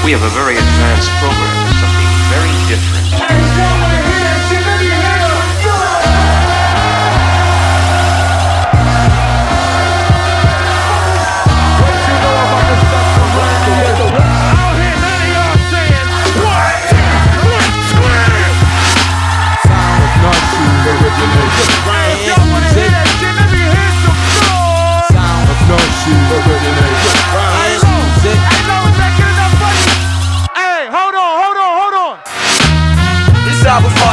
We have a very advanced program, something very different.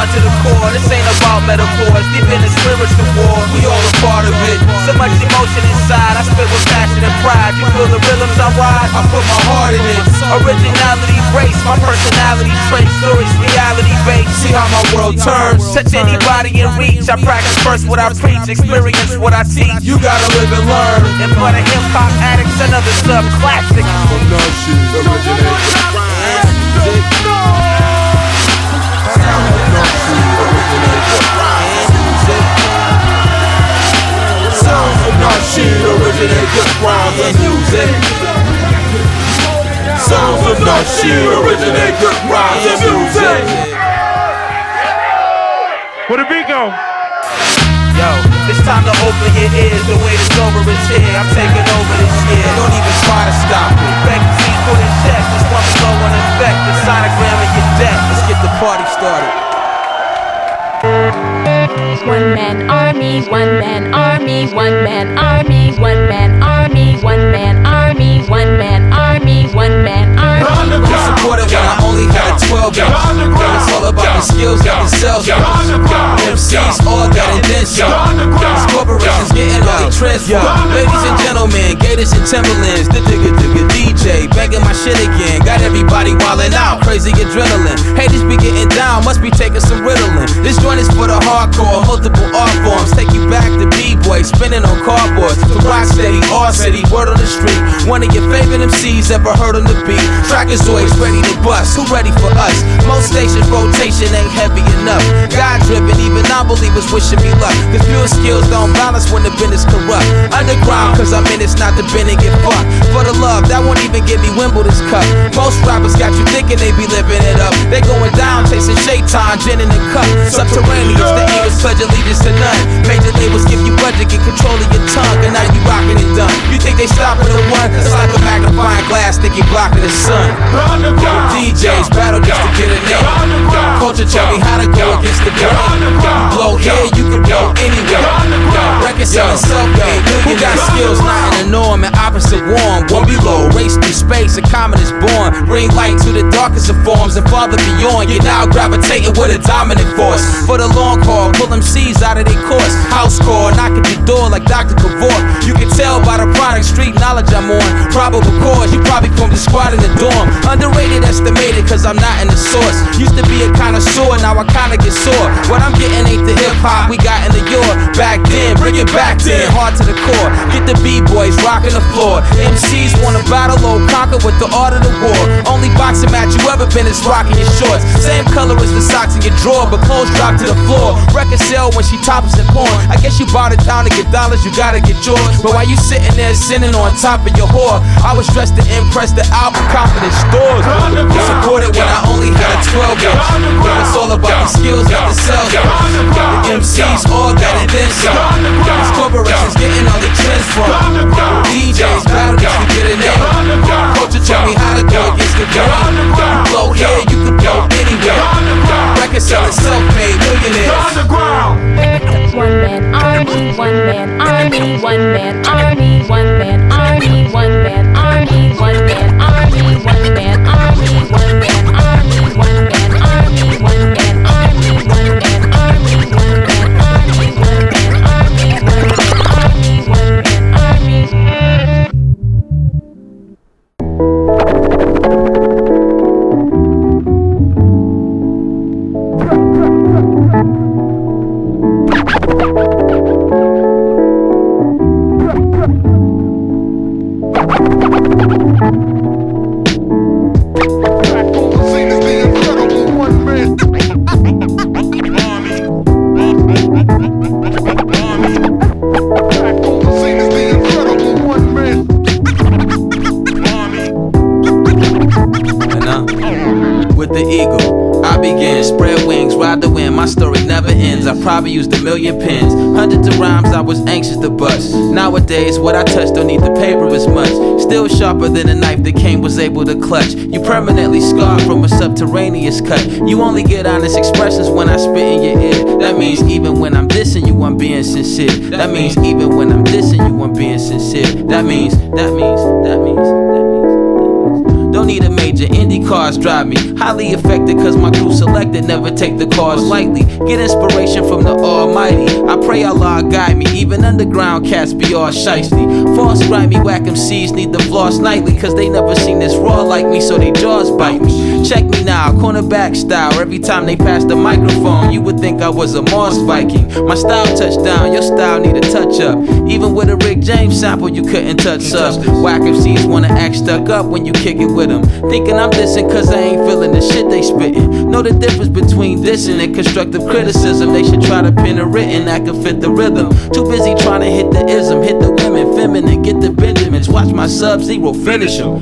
To the core, this ain't about metaphors. Deep in the spiritual war, we all a part of it. So much emotion inside, I spit with passion and pride. You feel the rhythms I ride, I put my heart in it. Originality breaks, my personality traits. Stories, reality based, see how my world turns. Touch anybody in reach, I practice first what I preach. Experience what I teach, you gotta live and learn. And for the hip-hop addicts, another sub-classic. Shit, originate good rhymes and music. Sounds of no shit, originate good rhymes and music. Where the beat go? Yo, it's time to open your ears. The wait is over, it's here. I'm taking over this year. Don't even try to stop it. Back to see, put in check. This one we go on effect. The sonogram in your deck. Let's get the party started. One man army, one man army, one man army, one man army, one man army, one man army, one man army. You supported when I only had a 12 inch. It's all about the skills that the cells got. MCs all got it then some. These corporations getting all the transfer. Ladies and gentlemen, Gators and Timberlands, the digga DJ, banging my shit again. Got everybody wildin' out, crazy adrenaline. Haters be getting down, must be taking some Ritalin. This joint is for the hardcore, multiple art forms. Take you back to B-boy, spinning on cardboards. To Rocksteady, R-City, word on the street. One of your favorite MCs ever heard on the beat. Trackers always ready to bust, who ready for us? Most stations rotation ain't heavy enough. God driven, even non-believers wishing me luck. Cause pure skills don't balance when the business corrupt. Underground, cause I'm in it's not the bin and get fucked. For the love, that won't even give me Wimbledon's cup. Most rappers got you thinking they be living it up. They going down, chasing Shaitan, gin in the cup. Subterraneans, the aim is pledge allegiance to none. Major labels give you budget, get control of your tongue, and now you rocking it done. You think they stopping the one? It's like a magnifying glass, think you blocking the sun. DJs battle just to get a name. Culture tell me how to go against the grain. You blow here, you can blow anywhere. Record selling self-made, who got skills not in the norm and opposite warm. One below, race through space, a comet is born. Bring light to the darkest of forms and farther beyond. You're now gravitating with a dominant force. For the long haul, pull them C's out of their course. House call, knock at your door like Dr. Cavort. You can tell by the product, street knowledge I'm on. Probable cause, you probably from the squad in the dorm. Underrated, estimated, cause I'm not in the source. Used to be a connoisseur, now I kinda get sore. What I'm getting ain't the hip hop we got in the yore. Back then, bring it back then, hard to the core. Get the B-boys rocking the floor. MCs wanna battle or conquer with the art of the war. Only boxing match you ever been is rocking your shorts. Same color as the socks in your drawer, but clothes drop to the floor. Record sell when she tops and porn. I guess you bought it down to get dollars, you gotta get yours. But while you sitting there sinning on top of your whore, I was dressed to impress the album confidence stores. You supported when I only had a 12 inch. It's all about the skills that the cells got. The MCs all got it then some. These corporations getting all the trends from. DJs battle just to get a name. Culture tell me how to go against the grain. You blow here, you can blow anywhere. Record selling self-made millionaires. One man army, one man army, one man army, one man army, one man army, one man army, one man army, one man army, one man army, one man army, one man army, one man army, one man army, one man army, one man army. With the eagle, I begin. Spread wings, ride the wind, my story never ends. I probably used a million pens, hundreds of rhymes I was anxious to bust. Nowadays, what I touch don't need the paper as much. Still sharper than a knife that Cain was able to clutch. You permanently scarred from a subterraneous cut. You only get honest expressions when I spit in your ear. That means even when I'm dissing you, I'm being sincere. That means even when I'm dissing you, I'm being sincere. That means. Don't need a major, Indy cars drive me. Highly effective cause my crew selected, never take the cars lightly. Get inspiration from the Almighty. I pray Allah guide me, even underground cats be all shiesty. False grimy whack MCs need the floss nightly, cause they never seen this raw like me, so they jaws bite me. Check me now, cornerback style. Every time they pass the microphone, you would think I was a Mars Viking. My style touchdown, your style need a touch up. Even with a Rick James sample, you couldn't touch us. Whack MCs wanna act stuck up when you kick it with them. Thinking I'm dissing cause I ain't feeling the shit they spittin'. Know the difference between dissing and constructive criticism. They should try to pen a written that can fit the rhythm. Too busy trying to hit the ism, hit the women, feminine, get the Benjamins. Watch my Sub-Zero finish them.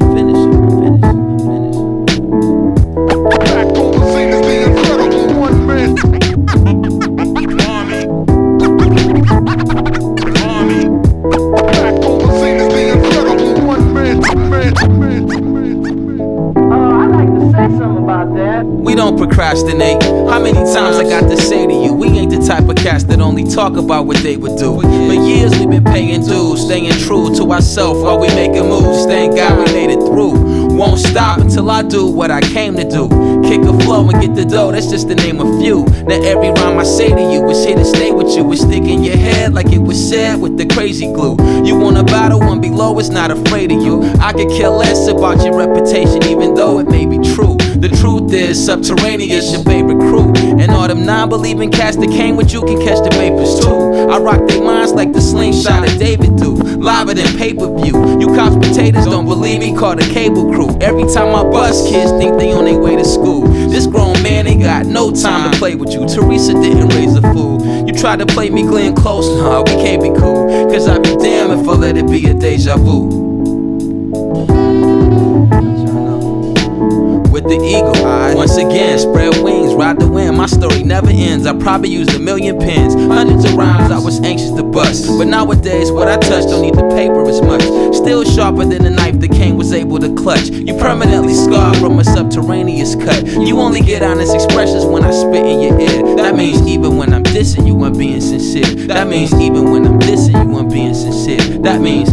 We don't procrastinate. How many times I got to say to you, we ain't the type of cats that only talk about what they would do. For years we've been paying dues, staying true to ourselves while we making moves. Thank God we made it through. Won't stop until I do what I came to do. Kick a flow and get the dough, that's just to name a few. Now every rhyme I say to you is here to stay with you. It's stick in your head like it was said with the crazy glue. You want a battle, one below is not afraid of you. I could care less about your reputation even though it may be true. The truth is, Subterraneous your favorite crew. And all them non-believing cats that came with you can catch the vapors too. I rock their minds like the slingshot of David do. Liver than pay-per-view. You cops potatoes don't believe me, call the cable crew. Every time I bust, kids think they on their way to school. This grown man ain't got no time to play with you. Teresa didn't raise a fool. You tried to play me Glenn Close, nah, we can't be cool. Cause I'd be damned if I let it be a deja vu. With the eagle, once again, spread wings, ride the wind, my story never ends. I probably used a million pens, hundreds of rhymes I was anxious to bust. But nowadays, what I touch don't need the paper as much. Still sharper than a knife that Cain was able to clutch. You permanently scarred from a subterraneous cut. You only get honest expressions when I spit in your ear. That means even when I'm dissing you, I'm being sincere. That means even when I'm dissing you, I'm being sincere. That means.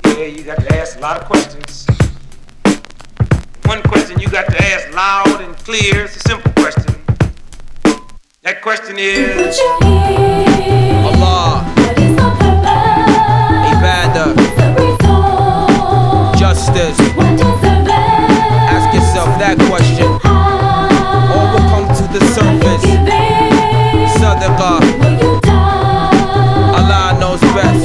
Yeah, you got to ask a lot of questions. One question you got to ask loud and clear. It's a simple question. That question is Allah, Ibadah, justice. Ask yourself that question. All will come to the surface. Sadaqah. Allah knows best.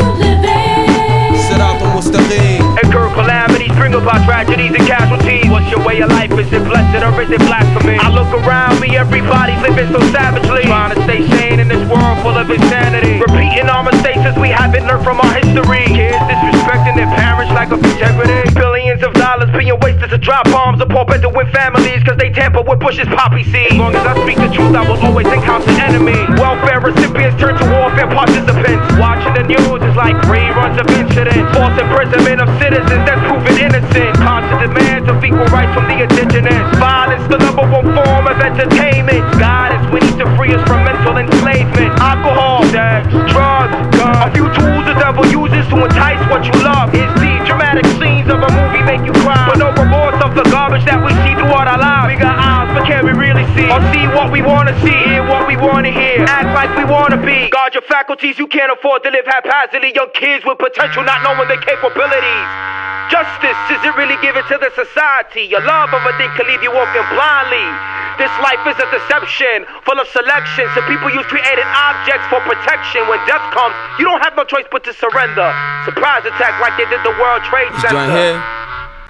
Incur calamities, bring about tragedies and casualties. What's your way of life? Is it blessed or is it blasphemy? I look around me, everybody's living so savagely, trying to stay sane in this world full of insanity. Repeating our mistakes as we haven't learned from our history. Kids disrespecting their parents lack of integrity. Billions of dollars being wasted to drop bombs or poor Bedouin families cause they tamper with Bush's poppy seed. As long as I speak the truth, I will always encounter enemies. Welfare recipients turn to warfare participants. Watching the news is like reruns of incidents. False imprisonment of citizens that's proven innocent. Constant demands of equal rights from the indigenous. Violence, the number one form of entertainment. God is we need to free us from mental enslavement. Alcohol, sex, drugs, guns. A few tools the devil uses to entice what you love. Is the dramatic scenes of a movie make you cry, but no remorse of the garbage that we see throughout our lives. We got eyes, but can we really see? Or see what we wanna see, hear what we wanna hear, act like we wanna be. Guard your faculties, you can't afford to live haphazardly. Young kids with potential not knowing their capabilities. Justice isn't really given to the society. Your love of a thing can leave you walking blindly. This life is a deception, full of selection. Some people use created objects for protection. When death comes, you don't have no choice but to surrender. Surprise attack like they did the World Trade Center.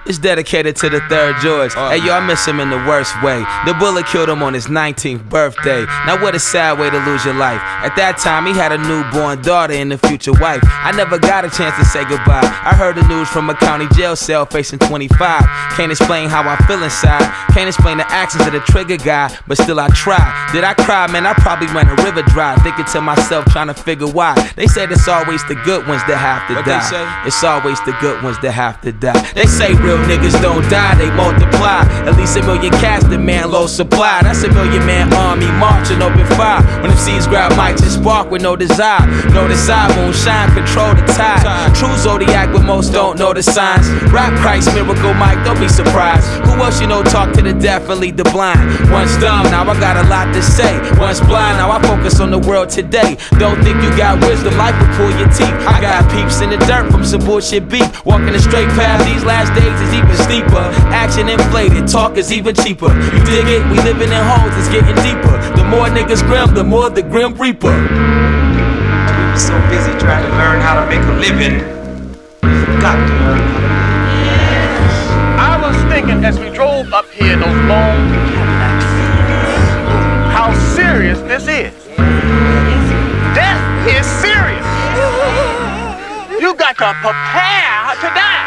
It's dedicated to the third George. Hey yo, I miss him in the worst way. The bullet killed him on his 19th birthday. Now what a sad way to lose your life. At that time he had a newborn daughter and a future wife. I never got a chance to say goodbye. I heard the news from a county jail cell facing 25. Can't explain how I feel inside. Can't explain the actions of the trigger guy, but still I try. Did I cry? Man, I probably ran a river dry, thinking to myself, trying to figure why. They said it's always the good ones that have to die. It's always the good ones that have to die. They say real niggas don't die, they multiply. At least a million cats, the man low supply. That's a million man army marching open fire. When them seeds grab mics and spark with no desire. No desire, moonshine, control the tide. True Zodiac, but most don't know the signs. Rap Christ, miracle Mike, don't be surprised. Who else you know talk to the deaf and lead the blind? Once dumb, now I got a lot to say. Once blind, now I focus on the world today. Don't think you got wisdom, life will pull your teeth. I got peeps in the dirt from some bullshit beat. Walking the straight path these last days is even steeper. Action inflated, talk is even cheaper. You dig it? We living in holes, it's getting deeper. The more niggas grim, the more the Grim Reaper. We were so busy trying to learn how to make a living, we forgot to learn how to live. I was thinking as we drove up here in those long Cadillacs, how serious this is. Death is serious. You got to prepare to die.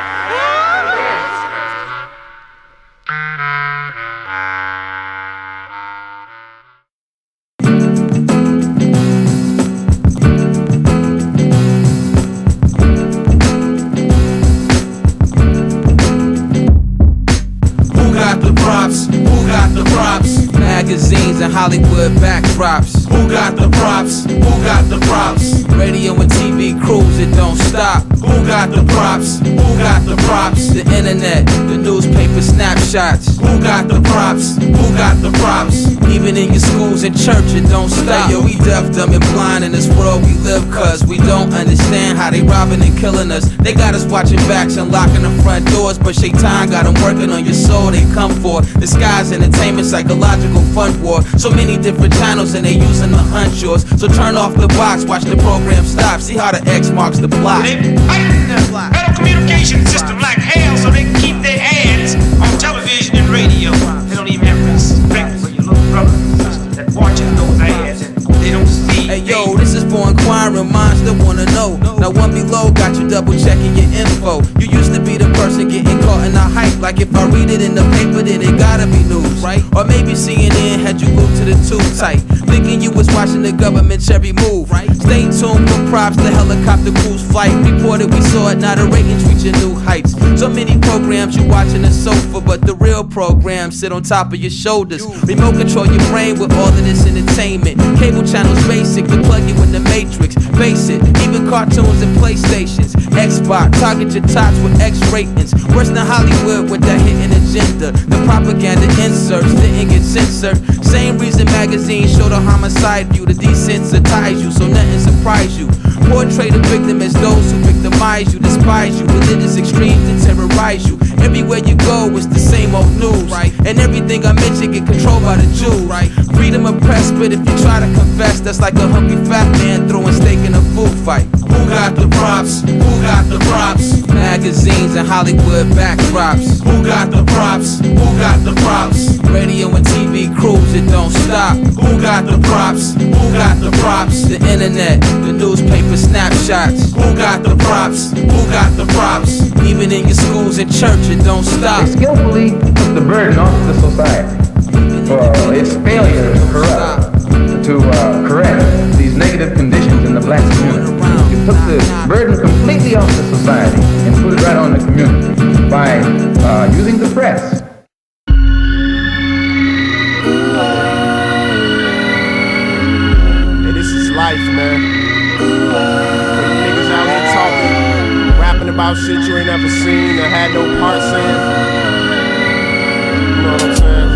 Who got the props? Magazines and Hollywood backdrops. Who got the props? Who got the props? Radio and TV crews, it don't stop. Who got the props? Who got the props? The internet, the newspaper snapshots. Who got the props? Who got the props? Even in your schools and church, it don't stop. Yo, we deaf, dumb, and blind in this world we live, cause we don't understand how they robbing and killing us. They got us watching backs and locking the front doors, but Shaitan got them working on your soul. They come for disguise, entertainment, psychological fun war. So many different channels and they using to hunt yours. So turn off the box, watch the program stop. See how the X marks the block. They fighting the better communication system like hell so they can keep their ads on television and radio. They don't even have respect for your little brothers and sisters that watching those ads and they don't see. Hey yo, this is for inquiring minds that wanna know. Now one below got you double checking your info. You used to be the person getting caught in the hype. Like if I read it in the paper, then it gotta be news, right? Or maybe CNN had you glued to the tube tight, thinking you was watching the government's every move, right? Stay tuned for props, the helicopter cruise flight. Reported we saw it, now the ratings reaching new heights. So many programs you watching the sofa, but the real programs sit on top of your shoulders. Remote control your brain with all of this entertainment. Cable channels basic, to plug you in the matrix. Face it, even cartoons and PlayStations. Xbox, target your tots with X ratings. Worse than Hollywood with that hidden agenda. The propaganda inserts didn't get censored. Same reason magazines show the homicide view to desensitize you, so nothing surprise you. Portray the victim as those who victimize you, despise you, religious extremes to terrorize you. Everywhere you go, it's the same old news, right? And everything I mention get controlled by the Jews, right? Freedom of press, but if you try to confess, that's like a hungry fat man throwing steak in a food fight. Who got the props? Who got the props? Magazines and Hollywood backdrops. Who got the props? Who got the props? Radio and TV crews, it don't stop. Who got the props? Who got the props? The internet, the newspaper snapshots. Who got the props? Who got the props? Even in your schools and church, it don't stop. They skillfully put the burden onto the society for its failure to correct these negative conditions in the black community. It took the burden completely off the society and put it right on the community by using the press. Hey, this is life, man. For you niggas out here talking, rapping about shit you ain't never seen or had no parts in. You know what I'm saying?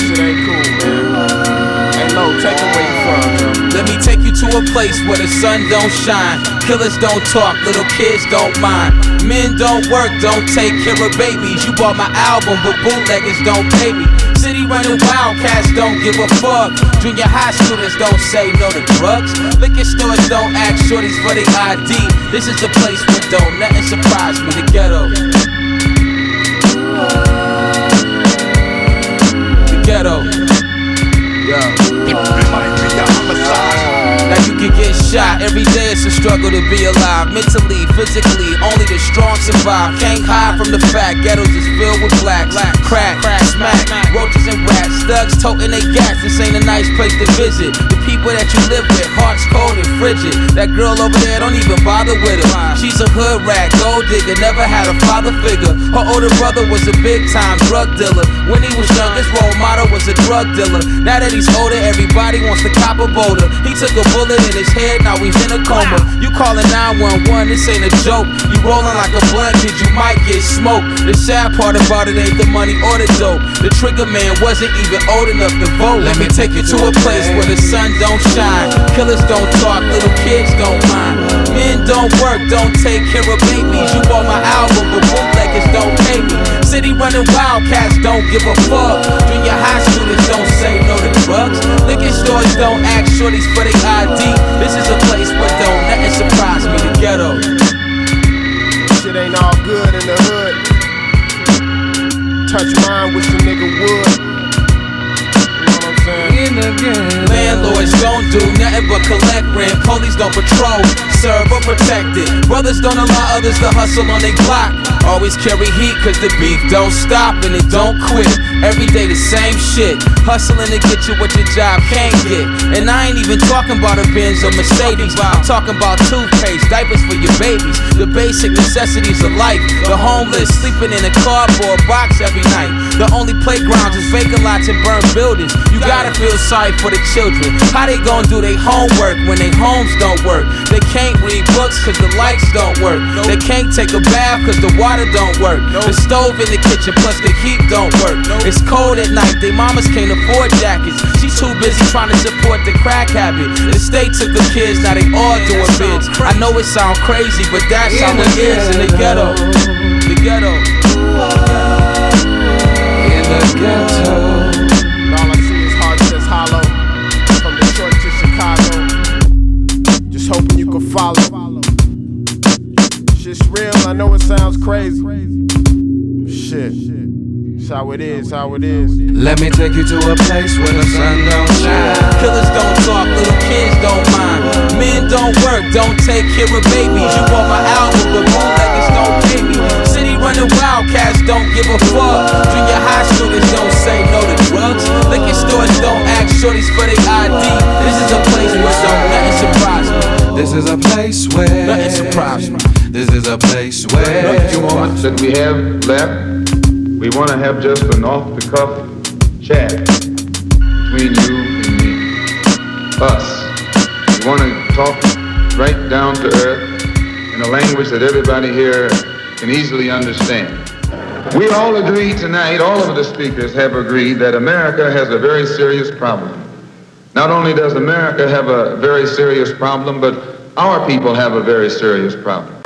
Shit ain't cool, man. Hey, Lo, take them where you from, yo. Let me take you to a place where the sun don't shine. Killers don't talk, little kids don't mind. Men don't work, don't take care of babies. You bought my album, but bootleggers don't pay me. City running wildcats don't give a fuck. Junior high students don't say no to drugs. Liquor stores don't ask shorties for their ID. This is a place where don't nothing surprise me. The ghetto. Ghetto. Now you can get shot, every day it's a struggle to be alive. Mentally, physically, only the strong survive. Can't hide from the fact, ghettos is filled with blacks. Crack, smack, roaches and rats. Thugs toting they gas, this ain't a nice place to visit. The people that you live with, hearts cold and frigid. That girl over there, don't even bother with her. She's a hood rat, gold digger, never had a father figure. Her older brother was a big time drug dealer. When he was young, his role model was a drug dealer. Now that he's older, everybody wants to cop a boulder. He took a bullet in his head, now he's in a coma. You calling 911, this ain't a joke. You rolling like a blunt, kid, you might get smoked. The sad part about it ain't the money or the dope. The trigger man wasn't even old enough to vote. Let me take you to a place where the sun don't shine. Killers don't talk, little kids don't mind. Men don't work, don't take care of babies. You bought my album, but bootleggers don't pay me. City running wildcats don't give a fuck. Junior high students don't say no to drugs. Liquor stores don't ask shorties for their ID. This is a place where don't nothing surprise me. The Ghetto. Shit ain't all good in the hood. Touch mine, wish a nigga would. You know what I'm saying? Landlords don't do nothing but collect rent. Police don't patrol, serve or protect it. Brothers don't allow others to hustle on their block. Always carry heat cause the beef don't stop and it don't quit. Every day the same shit. Hustling to get you what your job can't get. And I ain't even talking about a Benz or Mercedes. I'm talking about toothpaste, diapers for your babies. The basic necessities of life. The homeless sleeping in a cardboard box every night. The only playgrounds is vacant lots and burned buildings. You gotta feel sorry for the children. How they gonna do their homework when their homes don't work? They can't read books cause the lights don't work. They can't take a bath cause the water don't work. The stove in the kitchen plus the heat don't work. It's cold at night, they mamas can't afford jackets. She's too busy trying to support the crack habit. The state took the kids, now they all doing bids. I know it sound crazy, but that's how it is in the ghetto. The ghetto. In the ghetto. All I see is heart says hollow. From Detroit to Chicago. Just hoping you can follow. Shit's real, I know it sounds crazy. Shit. It's how it is, how it is. Let me take you to a place where the sun don't shine. Killers don't talk, little kids don't mind. Men don't work, don't take care of babies. You bought my album, but bootleggers don't pay me. City running wildcats don't give a fuck. Junior high students don't say no to drugs. Liquor stores don't ask shorties for their ID. This is a place where don't nothing surprise me. This is a place where nothing surprise me. This is a place where A few moments that we have left, we want to have just an off-the-cuff chat between you and me, us. We want to talk right down to earth in a language that everybody here can easily understand. We all agree tonight, all of the speakers have agreed that America has a very serious problem. Not only does America have a very serious problem, but our people have a very serious problem.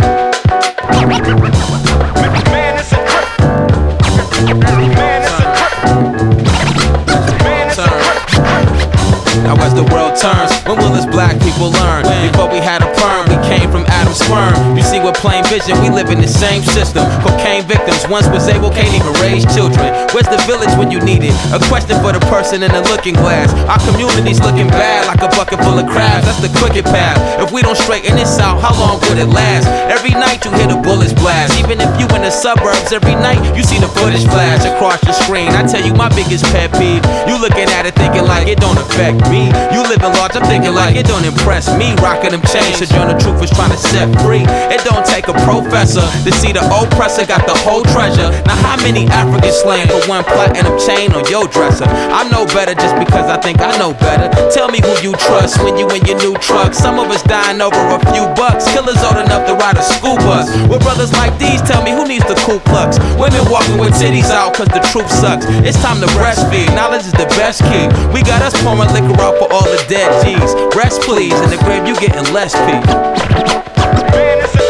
Now as the world turns, when will us black people learn? Before we had a perm, we came from Adam's sperm. You see with plain vision, we live in the same system. Cocaine victims, once was able, can't even raise children. Where's the village when you need it? A question for the person in the looking glass. Our community's looking bad, like a bucket full of crabs. That's the cricket path. If we don't straighten this out, how long would it last? Every night you hear the bullets blast. Even if you in the suburbs, every night you see the footage flash across your screen. I tell you my biggest pet peeve. You looking at it thinking like it don't affect me. You living large, I'm thinking like it don't impress me. Rocking them chains, Sojourner Truth is trying to set free. It don't take a professor to see the oppressor got the whole treasure. Now how many Africans slain for one platinum chain on your dresser? I know better just because I think I know better. Tell me who you trust when you in your new truck. Some of us dying over a few bucks. Killers old enough to ride a school bus. With brothers like these, tell me who needs the Ku Klux? Women walking with titties out cause the truth sucks. It's time to breastfeed, knowledge is the best key. We got us pouring liquor out for all the dead G's. Rest please, in the grave you getting less peace. Man, it's a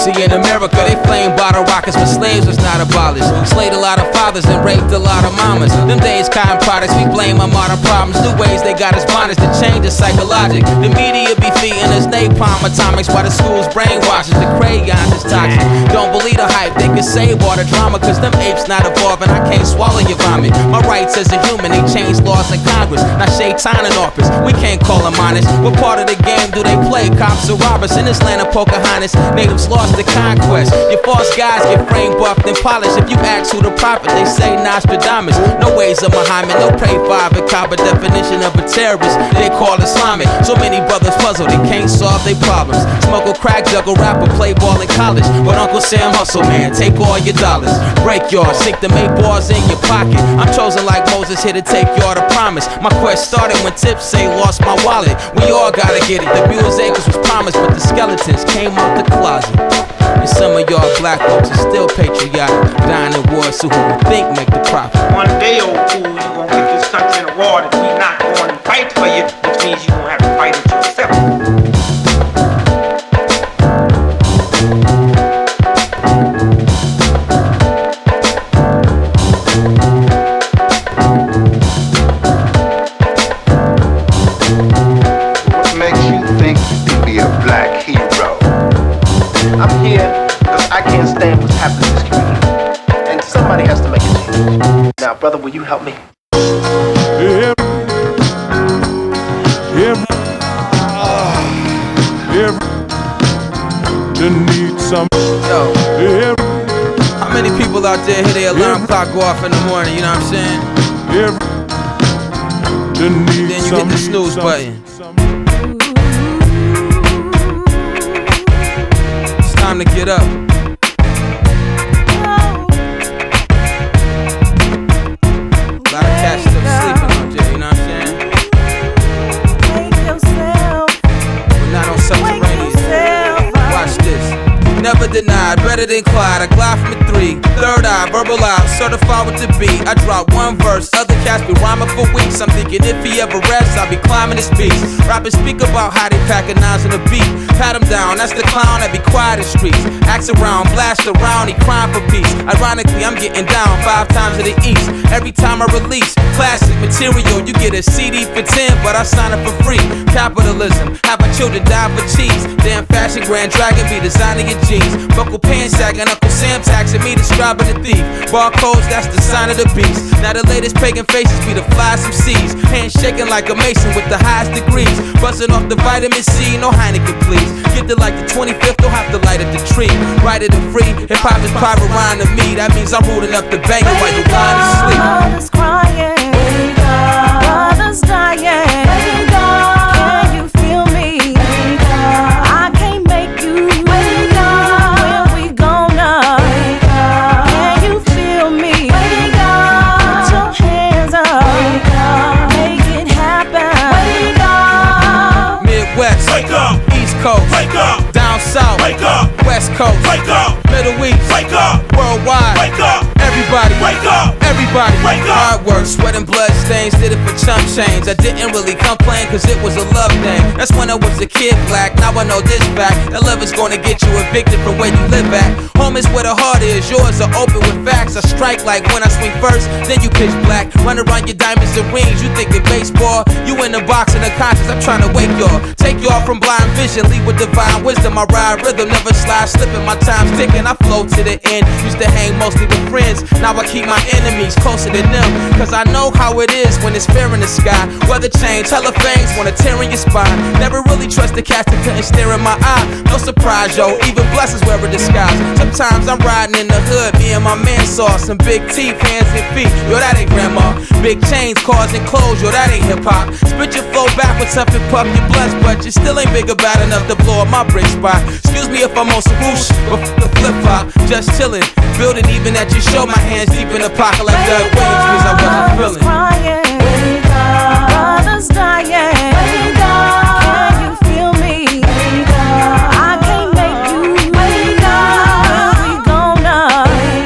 See, in America, they flame bottle rockets when slaves was not got abolished. Slayed a lot of fathers and raped a lot of mamas. Them days cotton products, we blame our modern problems. New ways they got us bondage to change the psychologic. The media be feeding us napalm atomics while the schools brainwashes. The crayons is toxic. Don't believe the hype, they can save all the drama, cause them apes not evolving. I can't swallow your vomit. My rights as a human, they changed laws in Congress. Now Shaitan in office, we can't call them honest. What part of the game do they play? Cops or robbers in this land of Pocahontas. Natives lost the conquest. Your false guys get frame buffed and polished. If you ask who the prophet, they say Nostradamus. No ways of Muhammad, no pray Father Kaaba. Definition of a terrorist, they call Islamic. So many brothers puzzle, they can't solve their problems. Smuggle crack, juggle rapper, play ball in college. But Uncle Sam hustle, man, take all your dollars. Break yours, sink them 8 bars in your pocket. I'm chosen like Moses, here to take y'all to promise. My quest started when Tips say lost my wallet. We all gotta get it, the music was promised, but the skeletons came out the closet. And some of y'all black folks are still patriotic, dying in war, so who you think make the profit? One day, old fool, you gon' get this country in a war that we not going to fight for you, which means you gon' have to fight it yourself. What makes you think you can be a black hero? I'm here because I can't stand what's happening in this community. And somebody has to make a change. Now, brother, will you help me? Need some. Yo, how many people out there hear their alarm clock go off in the morning, you know what I'm saying? Then you hit the snooze button. It's time to get up. A lot of cats still sleeping out there, you know what I'm saying? But not on subterranean. Watch this. Never denied, better than Clyde. I glide from a 3. Third eye, verbal out, certified with the beat. I drop one verse, other cats be rhyming for weeks. I'm thinking if he ever rests, I'll be climbing his beats. Rappers speak about how they packin' nines on the beat. Pat him down, that's the clown that be quiet in streets. Axe around, blast around, he crying for peace. Ironically, I'm getting down 5 times to the east. Every time I release classic material, you get a CD for 10, but I sign it for free. Capitalism, have my children die for cheese. Damn fashion, Grand Dragon be designing your jeans. Buckle pants sagging, Uncle Sam taxing me, describing the thief. Barcodes, that's the sign of the beast. Now the latest pagan faces be the flies some C's. Hands shaking like a mason with the highest degrees. Busting off the vitamin C, no Heineken please. Get to like the 25th, don't have to light at the tree. Write it and free, hip-hop is private rhyme to me. That means I'm rooting up the banger while you wine and sleep. Brothers crying, brothers dying. Can you feel me? I can't make you. When we gonna? Can you feel me? Put your hands up, make it happen. Midwest, Wake up, East Coast, wake up, down south, wake up, West Coast, wake up, Middle East, wake up, worldwide, wake up, everybody, wake up, everybody, wake up. hard work, sweat and blood stains, did it for chump change. I didn't really complain cause it was a love thing. That's when I was a kid black, now I know this fact. That love is gonna get you evicted from where you live at. Home is where the heart is, yours are open with facts. I strike like when I swing first, then you pitch black. Run around your diamonds and rings, you thinking baseball. You in the box in the conscience, I'm trying to wake y'all. Take y'all from blind vision, lead with divine wisdom. I ride rhythm, never slide, slipping. My time's ticking, I flow to the end. Used to hang mostly with friends, now I keep my enemies closer than them. Cause I know how it is when it's fair in the sky. Weather change, hella fangs wanna tear in your spine. Never really trust the cats that couldn't stare in my eye. No surprise, yo, even blessings wear a disguise. Sometimes I'm riding in the hood, me and my man saw some big teeth, hands and feet. Yo, that ain't grandma. Big chains, cars and clothes, yo, that ain't hip hop. Spit your flow backwards up and puff your blunts, but you still ain't big about enough to blow up my brick spot. Excuse me if I'm on some whoosh, but the flip flop, just chillin'. Building even at your show, my hands deep in the pocket like Doug Williams, cause I wasn't feeling. Crying, brothers dying. Can you feel me? I can't make you. When we gonna?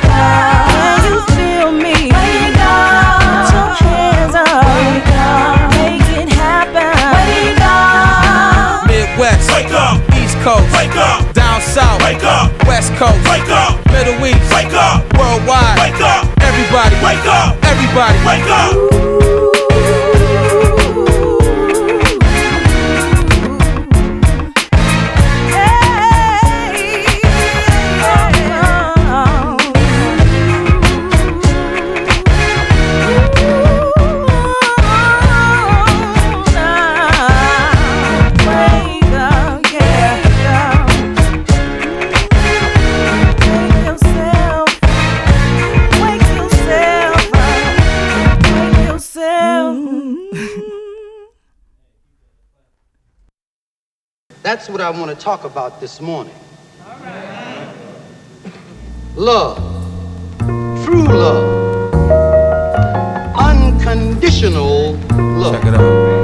Can you feel me? Put your hands up, make it happen. Midwest, Wake up, East Coast, wake up, down south, wake up, West Coast, wake up, Middle East, wake up, worldwide. Wake up! Everybody, Wake up! everybody, Wake up! That's what I want to talk about this morning. Love, true love, unconditional love. Check it out.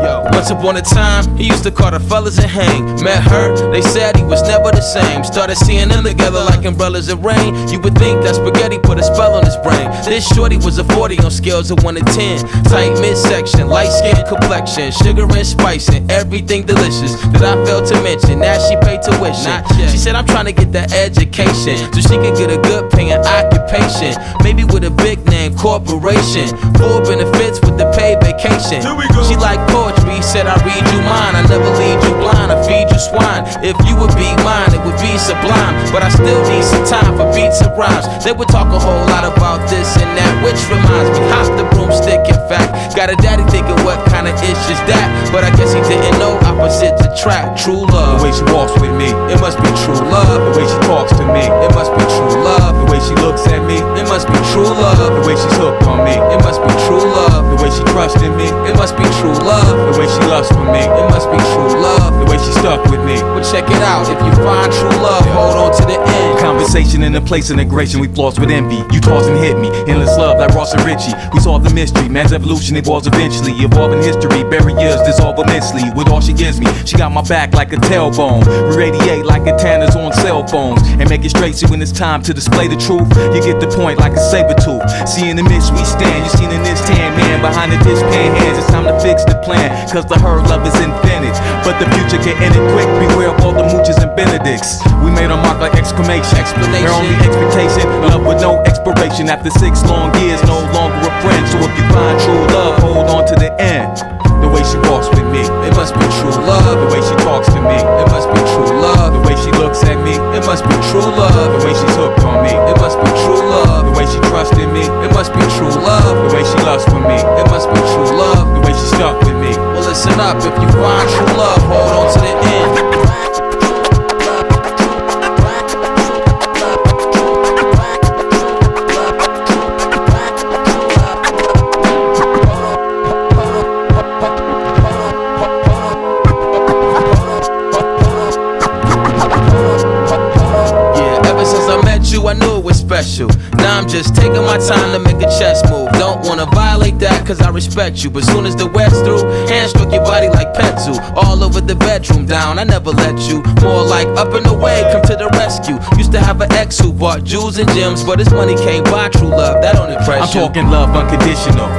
Yo, once upon a time, he used to call the fellas and hang. Met her, they said he was never the same. Started seeing them together like umbrellas and rain. You would think that spaghetti put a spell on his brain. This shorty was a 40 on scales of 1 to 10. Tight midsection, light skin complexion, sugar and spice and everything delicious that I failed to mention. Now she paid tuition. She said I'm trying to get that education so she could get a good paying occupation, maybe with a big name corporation, full benefits with the paid vacation. She like poetry, said I read you mine. I never lead you blind, I feed you swine. If you would be mine, it would be sublime. But I still need some time for beats and rhymes. They would talk a whole lot about this and that, which reminds me, hop the broomstick. In fact, got a daddy thinking what kind of ish is that? But I guess he didn't know opposites attract. True love, the way she walks with me, it must be true love. The way she talks to me, it must be true love. The way she looks at me, it must be true love. The way she's hooked on me, it must be true love. The way she trusts in me, it must be true love. The way she loves for me, it must be true love. The way she stuck with me, well check it out. If you find true love, hold on to the end. Conversation in a place of integration, we floss with envy. You toss and hit me, endless love like Ross and Richie. We solve the mystery, man's evolution evolves eventually. Evolving history, barriers dissolve immensely. With all she gives me, she got my back like a tailbone. We radiate like antennas on cell phones and make it straight. So when it's time to display the truth, you get the point like a saber tooth. See in the midst we stand, you seen in this tan man behind the dishpan hands. It's time to fix the plan, cause the herd love is infinite, but the future can end it quick. Beware of all the mooches and benedicts. We made our mark like exclamation. Their only expectation, love with no expiration. After 6 long years, no longer a friend. So if you find true love, hold on to the end. The way she walks with me, it must be true love. The way she talks to me, it must be true love. The way she looks at me, it must be true love. The way she's hooked on me, it must be true love. The way she trusts in me, it must be true love. The way she loves for me, it must be true love. The way she stuck with me. Well listen up, if you find true love, hold on to the end. I knew it was special. Now I'm just taking my time to make a chess move. Don't wanna violate that cause I respect you. But soon as the wet's through, hand stroke your body like pet zoo. All over the bedroom down, I never let you. More like up and away, come to the rescue. Used to have an ex who bought jewels and gems, but his money can't buy true love, that don't impress I'm you. talking love unconditional.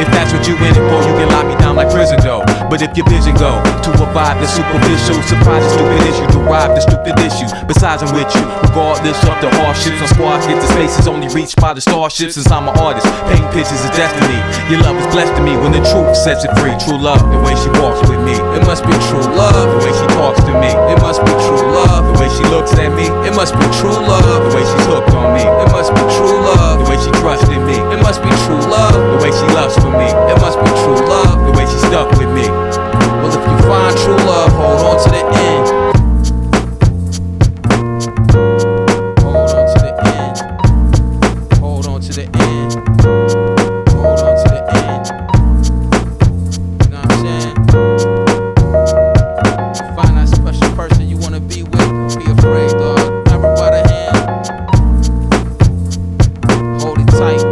If that's what you in it for, you can lock me down like prison though. But if your vision go to avoid the superficial, surprise the stupid issue, derive the stupid issue. Besides I'm with you, regardless of the hardships. On squad hit the spaces only reached by the starships. Since I'm an artist, painting pictures is destiny. Your love is blessed to me when the truth sets it free. True love, the way she walks with me, it must be true love. The way she talks to me, it must be true love. The way she looks at me, it must be true love. The way she's hooked on me, it must be true love. The way she trusts in me, it must be true love. The way she loves for me, it must be true love. The way she stuck with me. Well if you find true love, hold on to the end. Hold on to the end. Hold on to the end. Hold on to the end. You know what I'm saying? Find that special person you wanna be with. Don't be afraid, dog. Grab her by the hand. Hold it tight.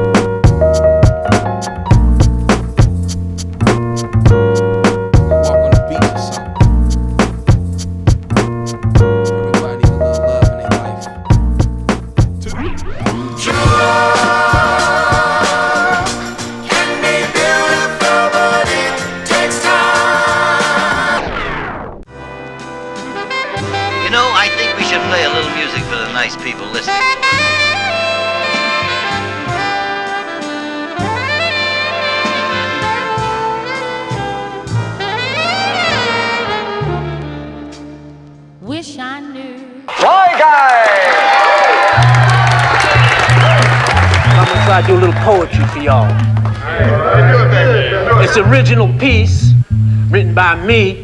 You know, I think we should play a little music for the nice people listening. wish I knew. Fly Guy! I'm gonna try to do a little poetry for y'all. It's an original piece written by me,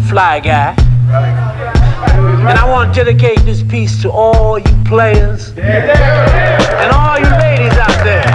Fly Guy. And I want to dedicate this piece to all you players and all you ladies out there.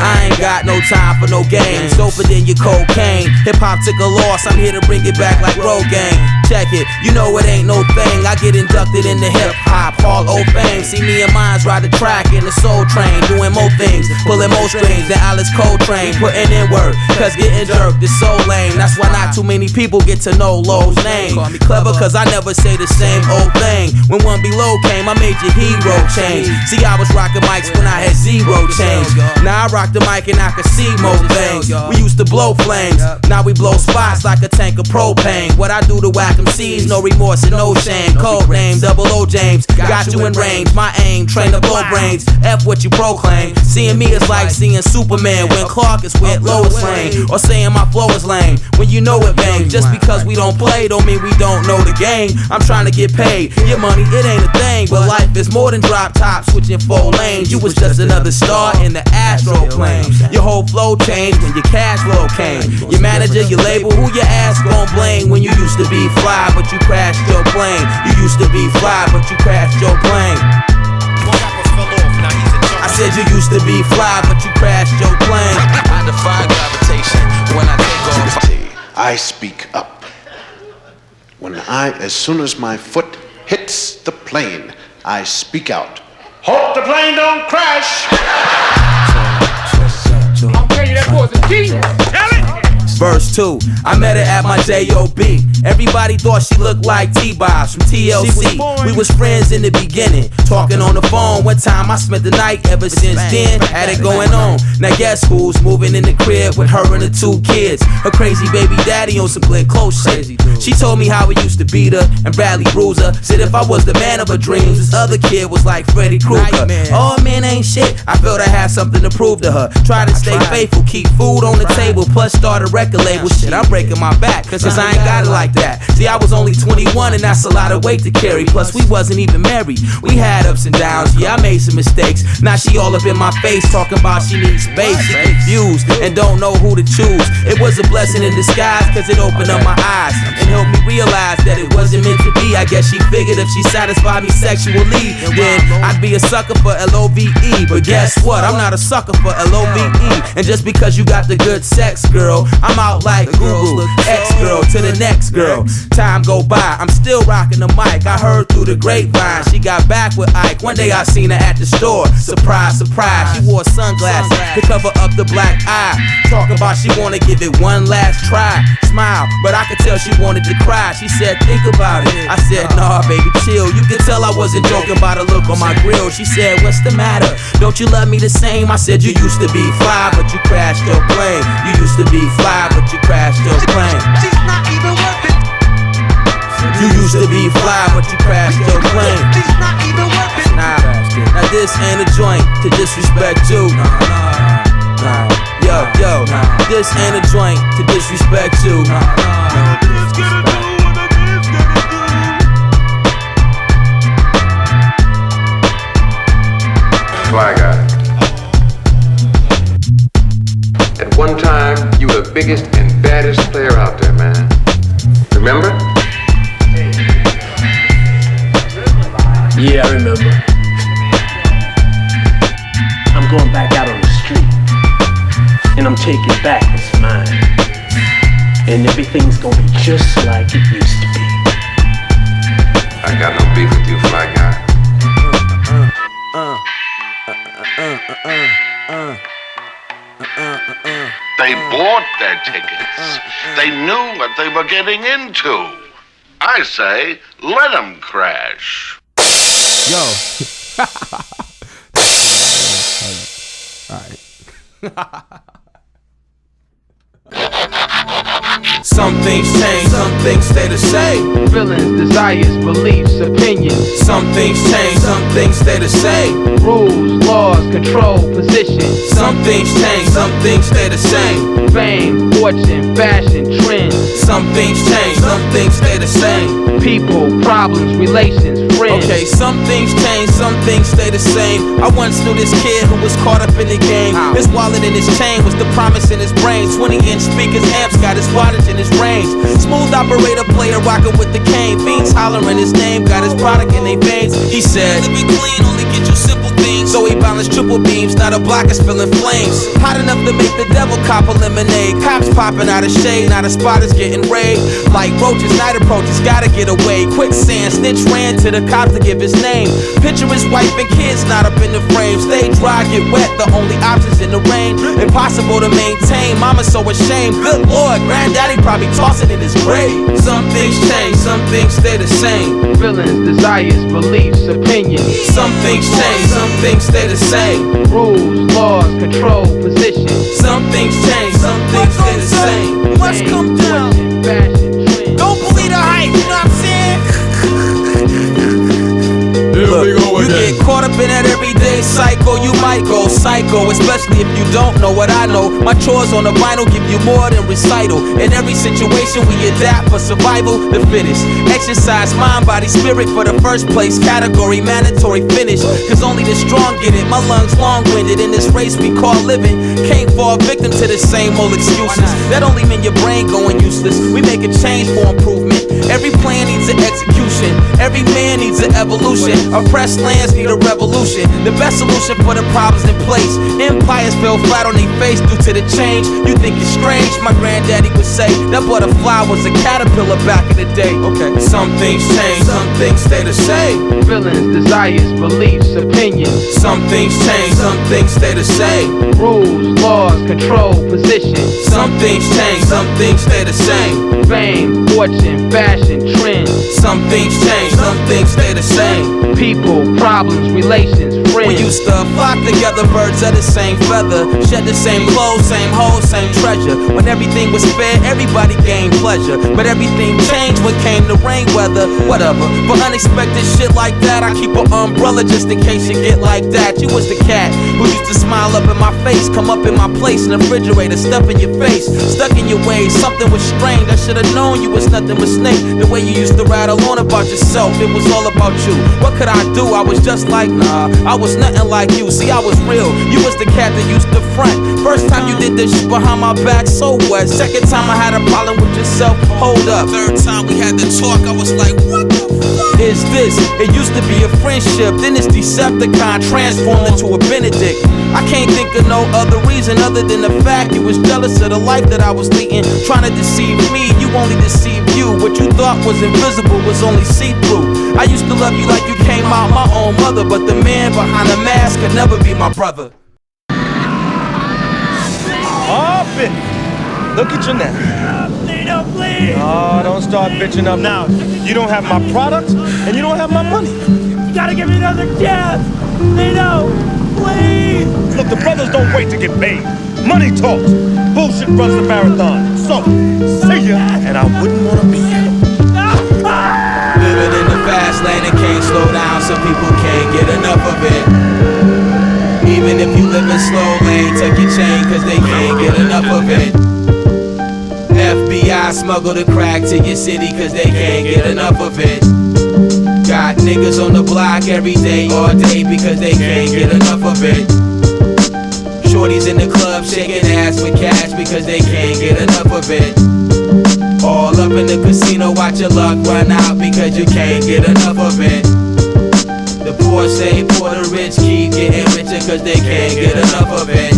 I ain't got no time for no games, doper than your cocaine. Hip-hop took a loss, I'm here to bring it back like Rogaine. Check it, you know it ain't no thing. I get inducted in the hip-hop Hall of Fame. See me and mines ride the track in the soul train, doing more things, pulling more strings than Alice Coltrane. Putting in work, cause getting jerked is so lame. That's why not too many people get to know Lowe's name. Call me clever cause I never say the same old thing. When One Below came, I made your hero change. See, I was rocking mics when I had zero change. Now I rock the mic and I can see more things. We used to blow flames, now we blow spots like a tank of propane. What I do to whack MCs, no remorse and no shame. Code name, Double O James, got you in range. My aim, train to blow brains, F what you proclaim. Seeing me is like seeing Superman when Clark is with Lois Lane. Or saying my flow is lame, when you know it bang. Just because we don't play don't mean we don't know the game. I'm trying to get paid, your money it ain't a thing. But life is more than drop top, switching 4 lanes. You was just another star in the astro plane. Your whole flow changed when your cash flow came. Your manager, your label, who your ass gon' blame? When you used to be fly, but you crashed your plane. You used to be fly, but you crashed your plane. I said you used to be fly, but you crashed your plane. I defy gravitation when I take off. I speak up. As soon as my foot hits the plane, I speak out. Hope the plane don't crash. I'll tell you that boy's a genius. Tell it. Verse 2, I met her at my J.O.B. Everybody thought she looked like T-Bobs from TLC. We was friends in the beginning, talking on the phone. One time I spent the night, ever since then, had it going on. Now guess who's moving in the crib with her and the 2 kids? Her crazy baby daddy on some Glenn Close shit. She told me how he used to beat her and Bradley Bruiser. Said if I was the man of her dreams, this other kid was like Freddy Krueger. Oh man ain't shit, I felt I had something to prove to her. Try to stay faithful, keep food on the table, plus start a record label. Shit, I'm breaking my back, cause I ain't got it like that. See, I was only 21 and that's a lot of weight to carry. Plus we wasn't even married, we had ups and downs. Yeah, I made some mistakes. Now she all up in my face talking about she needs space. She confused and don't know who to choose. It was a blessing in disguise, cause it opened up my eyes and helped me realize that it wasn't meant to be. I guess she figured if she satisfied me sexually, then I'd be a sucker for L-O-V-E. But guess what, I'm not a sucker for L-O-V-E. And just because you got the good sex, girl, I'm out like Guru, ex-girl to the next girl. Time go by, I'm still rocking the mic. I heard through the grapevine she got back with Ike. One day I seen her at the store. Surprise, surprise, she wore sunglasses to cover up the black eye. Talking about she wanna give it one last try. Smile, but I could tell she wanted to cry. She said, think about it. I said, nah, baby, chill. You could tell I wasn't joking by the look on my grill. She said, what's the matter? Don't you love me the same? I said, you used to be fly, but you crashed your plane. You used to be fly, but you crashed your plane. She's not even worth it. You used to be fly, but you crashed your plane. She's not even worth it. Nah, now this ain't a joint to disrespect you. Yo, this ain't a joint to disrespect you. Fly Guy. At one time, you were the biggest and baddest player out there, man. Remember? Yeah, I remember. I'm going back out on the street, and I'm taking back what's mine, and everything's gonna be just like it used to be. I got no beef with you, Fly Guy. They bought their tickets. They knew what they were getting into. I say, let them crash. Yo. Alright. Some things change, some things stay the same. Feelings, desires, beliefs, opinions. Some things change, some things stay the same. Rules, laws, control, positions. Some things change, some things stay the same. Fame, fortune, fashion, trends. Some things change, some things stay the same. People, problems, relations, friends. Okay, some things change, some things stay the same. I once knew this kid who was caught up in the game. His wallet and his chain was the promise in his brain. 20-inch speakers, amps, got his wattage in his range. Smooth operator player rocking with the cane. Fiends hollering his name, got his product in their veins. He said, live it clean, only get you simple things. So he balanced triple beams, now the block is filling flames. Hot enough to make the devil cop a lemonade. Cops popping out of shade, now the spot is getting raid. Like roaches, night approaches, gotta get away. Quicksand, snitch ran to the cops to give his name. Picture his wife and kids not up in the frame. Stay dry, get wet, the only options in the rain. Impossible to maintain, mama's so ashamed. Good Lord, granddaddy probably tossing in his grave. Some things change, some things stay the same. Feelings, desires, beliefs, opinions. Some things change, some things stay the same. Rules, laws, control, positions. Some things change, some things stay the same. What's come down? Don't believe the hype, you know what I'm saying? Look, you get caught up in that everyday cycle, you might go psycho, especially if you don't know what I know. My chores on the vinyl give you more than recital. In every situation we adapt for survival, the fittest. Exercise mind, body, spirit for the first place category, mandatory finish. Cause only the strong get it, my lungs long-winded. In this race we call living, can't fall victim to the same old excuses. That only mean your brain going useless. We make a change for improvement. Every plan needs an execution. Every man needs an evolution. Oppressed lands need a revolution. The best solution for the problems in place. Empires fell flat on their face due to the change. You think it's strange? My granddaddy would say that butterfly was a caterpillar back in the day. Okay, some things change, some things stay the same. Feelings, desires, beliefs, opinions. Some things change, some things stay the same. Rules, laws, control, positions. Some things change, some things stay the same. Fame, fortune, fashion, trends. Some things change, some things stay the same. People, problems, relations, friends. We used to flock together, birds of the same feather. Shed the same clothes, same hoes, same treasure. When everything was fair, everybody gained pleasure. But everything changed when came the rain weather. Whatever, for unexpected shit like that, I keep an umbrella just in case you get like that. You was the cat who used to smile up in my face, come up in my place in the refrigerator, stuff in your face, stuck in your ways. Something was strange, I should've known you was nothing but snake. The way you used to rattle on about yourself, it was all about you. What could I do? I was just like, nah, I was nothing like you. See, I was real, you was the cat that used to front. First time you did this shit behind my back, so what? Second time I had a problem with yourself, hold up. Third time we had to talk, I was like, what the fuck is this? It used to be a friendship, then this Deceptacon transformed into a Benedict. I can't think of no other reason other than the fact you was jealous of the life that I was leading. Trying to deceive me, you only deceived you. What you thought was invisible was only see-through. I used to love you like you came out my own mother, but the man behind the mask could never be my brother. Oh, bitch. Look at you now. Nino, please. Oh, don't start bitching up now. You don't have my product, and you don't have my money. You gotta give me another chance. Nino, please. Look, the brothers don't wait to get paid. Money talks. Bullshit runs the marathon. So, see ya, and I wouldn't want to be here. Living in the fast lane and can't slow down, some people can't get enough of it. Even if you live in slow lane, tuck your chain cause they can't get enough of it. FBI smuggle the crack to your city cause they can't get enough of it. Got niggas on the block every day, all day because they can't get enough of it. Shorties in the club shaking ass with cash because they can't get enough of it. All up in the casino, watch your luck run out because you can't get enough of it. The poor say poor, the rich keep getting richer cause they can't get enough of it.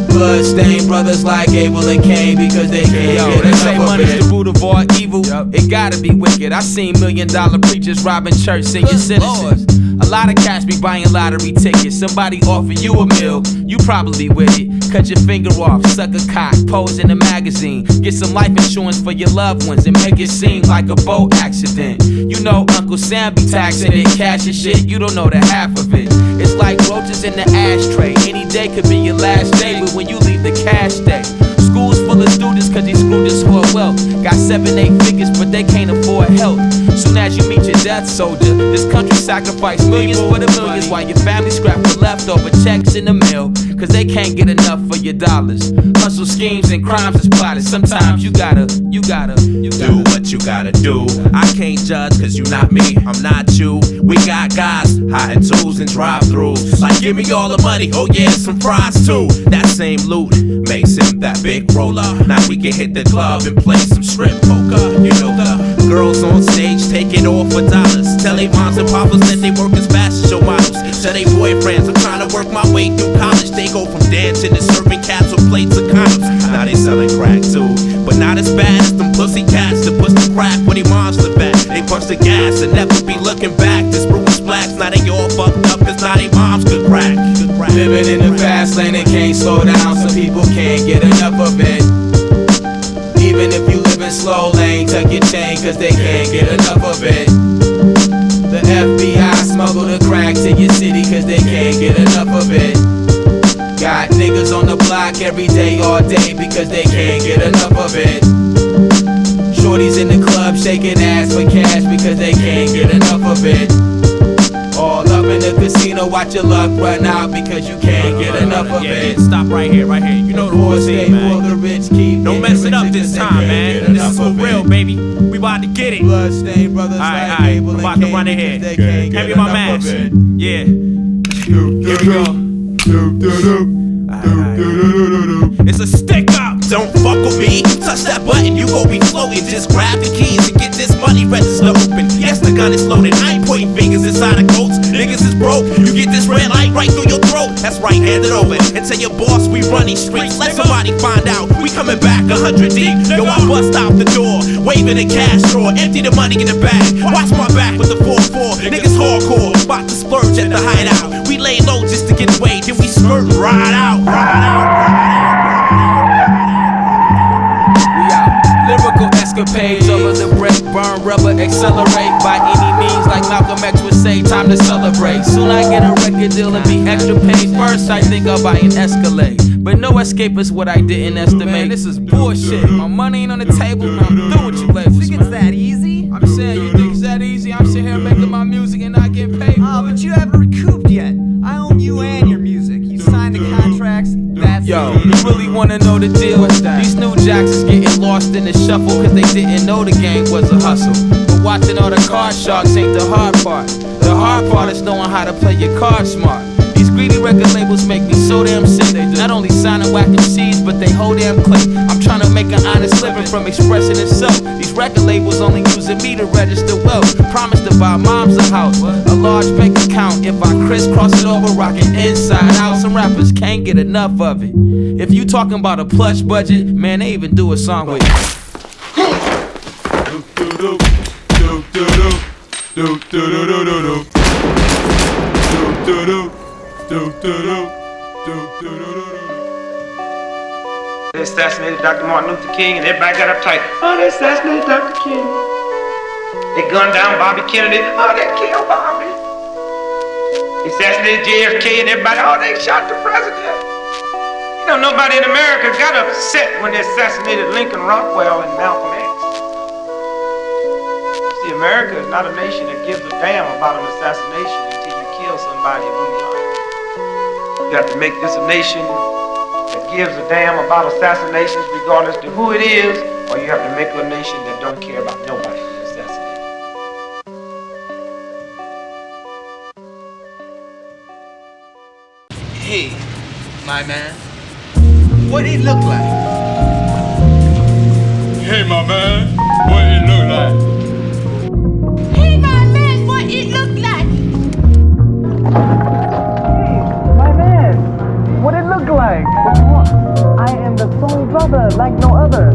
Bloodstained brothers like Abel and Cain because they can't get enough of it. Money's the root of all evil, it gotta be wicked. I seen $1 million preachers robbing church, senior citizens. A lot of cats be buying lottery tickets. Somebody offer you a meal, you probably with it. Cut your finger off, suck a cock, pose in a magazine. Get some life insurance for your loved ones and make it seem like a boat accident. You know Uncle Sam be taxing it, cash and shit, you don't know the half of it. It's like roaches in the ashtray. Any day could be your last day, but when you leave the cash day. Schools full of students cause he screwed his whore wealth. Got 7-8 figures, but they can't afford health. Soon as you meet your death, soldier, this country sacrificed millions for the millions, while your family scrap for leftover checks in the mail, cause they can't get enough for your dollars. Hustle schemes and crimes is plotted. Sometimes you gotta do what you gotta do. I can't judge cause you not me, I'm not you. We got guys hiding tools and drive-thrus. Like give me all the money, oh yeah, some fries too. That same loot makes him that big roller. Now we can hit the club and play some strip poker. You know the girls on stage take it all for dollars. Tell they moms and papas that they work as fashion show models. Tell they boyfriends I'm trying to work my way through college. They go from dancing to serving cats with plates of condoms. Now they selling crack too, but not as bad as them pussy cats that push the crack when they moms live back. They punch the gas and never be looking back. This brew is blacks, now they all fucked up cause now they moms could crack. Living in the fast lane and can't slow down. Some people can't get enough of it. Even if you live in slow lane, tuck your chain cause they can't get enough of it. The FBI smuggle the crack to your city cause they can't get enough of it. Got niggas on the block every day, all day because they can't get enough of it. Shorties in the club shaking ass for cash because they can't get enough of it. All up in the casino, watch your luck run out because you can't get enough of it. Stop right here, right here. You know the rules here, man. The rich keep don't mess it up this time, man. This is for real, baby. We about to get it. Bloodstained brothers like cable and about to run it here. Hand me my mask. Yeah. Here we go. It's a stick up. Don't fuck with me. Touch that button, you gon' be floating. Just grab the keys and get this money register open. Yes, the gun is loaded. I ain't pointing fingers inside of coats. Niggas is broke. You get this red light right through your throat. That's right, hand it over and tell your boss we run these streets. Let somebody find out. We coming back 100 deep. Yo, I bust out the door, waving a cash drawer. Empty the money in the bag. Watch my back with the 4-4. Niggas hardcore, about to splurge at the hideout. We lay low just to get away, then we skirt right out. Lyrical escapades over the break, burn rubber, accelerate by any means, like Malcolm X would say, time to celebrate. Soon I get a record deal and be extra paid. First I think I'll buy an Escalade, but no escape is what I didn't estimate. Man, this is bullshit. My money ain't on the table, now I'm through with you labels. Think it's that easy? I'm saying, you think it's that easy? I'm sitting here making my music and not getting paid. But you haven't recouped yet. I own you and your music. You signed the contracts. That's yo, you really wanna know the deal? These new jacks is getting lost in the shuffle cause they didn't know the game was a hustle. But watching all the card sharks ain't the hard part. The hard part is knowing how to play your cards smart. These greedy record labels make me so damn sick. They not only signing whack MCs, but they whole damn click. I'm trying to make an honest living from expressing itself. These record labels only using me to register wealth. Promise to buy moms a house, a large bank account. If I crisscross it over, rocking inside out. Some rappers can't get enough of it. If you talking about a plush budget, man, they even do a song with They assassinated Dr. Martin Luther King and everybody got uptight. Oh, they assassinated Dr. King. They gunned down Bobby Kennedy. Oh, they killed Bobby. They assassinated JFK and everybody. Oh, they shot the president. You know, nobody in America got upset when they assassinated Lincoln, Rockwell, and Malcolm X. See, America is not a nation that gives a damn about an assassination until you kill somebody in real life. You have to make this a nation that gives a damn about assassinations regardless to who it is, or you have to make a nation that don't care about nobody being assassinated. Hey, my man, what it look like? Hey, my man, what it look like? Hey, my man, what it look like? My man, what it look like? What you want? I am the soul brother like no other.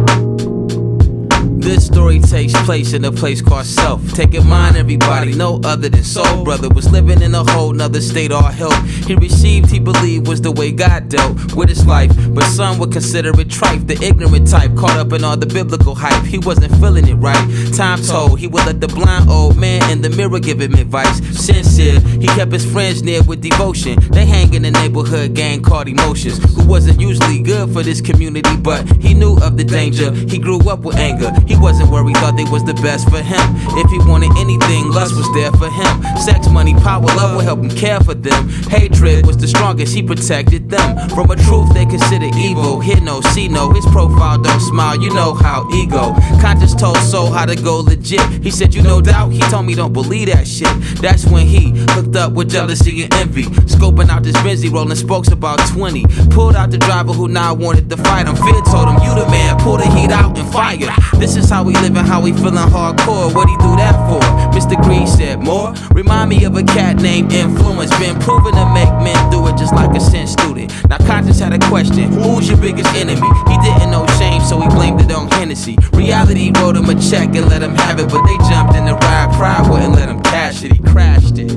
This story takes place place in a place called self. Take in mind everybody, no other than Soul Brother was living in a whole nother state, all help he received, he believed was the way God dealt with his life. But some would consider it tripe, the ignorant type, caught up in all the biblical hype. He wasn't feeling it right. Time told he would let the blind old man in the mirror give him advice. Sincere, he kept his friends near with devotion. They hang in the neighborhood gang called Emotions, who wasn't usually good for this community, but he knew of the danger. He grew up with anger. He wasn't worried, thought they was the best for him. If he wanted anything, lust was there for him. Sex, money, power, love would help him care for them. Hatred was the strongest, he protected them from a truth they consider evil. Hear no, see no, his profile don't smile, you know how ego. Conscious told Soul how to go legit. He said, you no doubt, he told me don't believe that shit. That's when he hooked up with jealousy and envy. Scoping out this Benzie, rolling spokes about 20. Pulled out the driver who now wanted to fight him. Fear told him, you the man, pull the heat out and fire. This is how we living, how we feeling hardcore. What he do that for? Mr. Green said more. Remind me of a cat named Influence. Been proven to make men do it just like a sin student. Now Conscious had a question, who's your biggest enemy? He didn't know shame, so he blamed it on Hennessy. Reality wrote him a check and let him have it, but they jumped in the ride. Pride wouldn't let him cash it, he crashed it.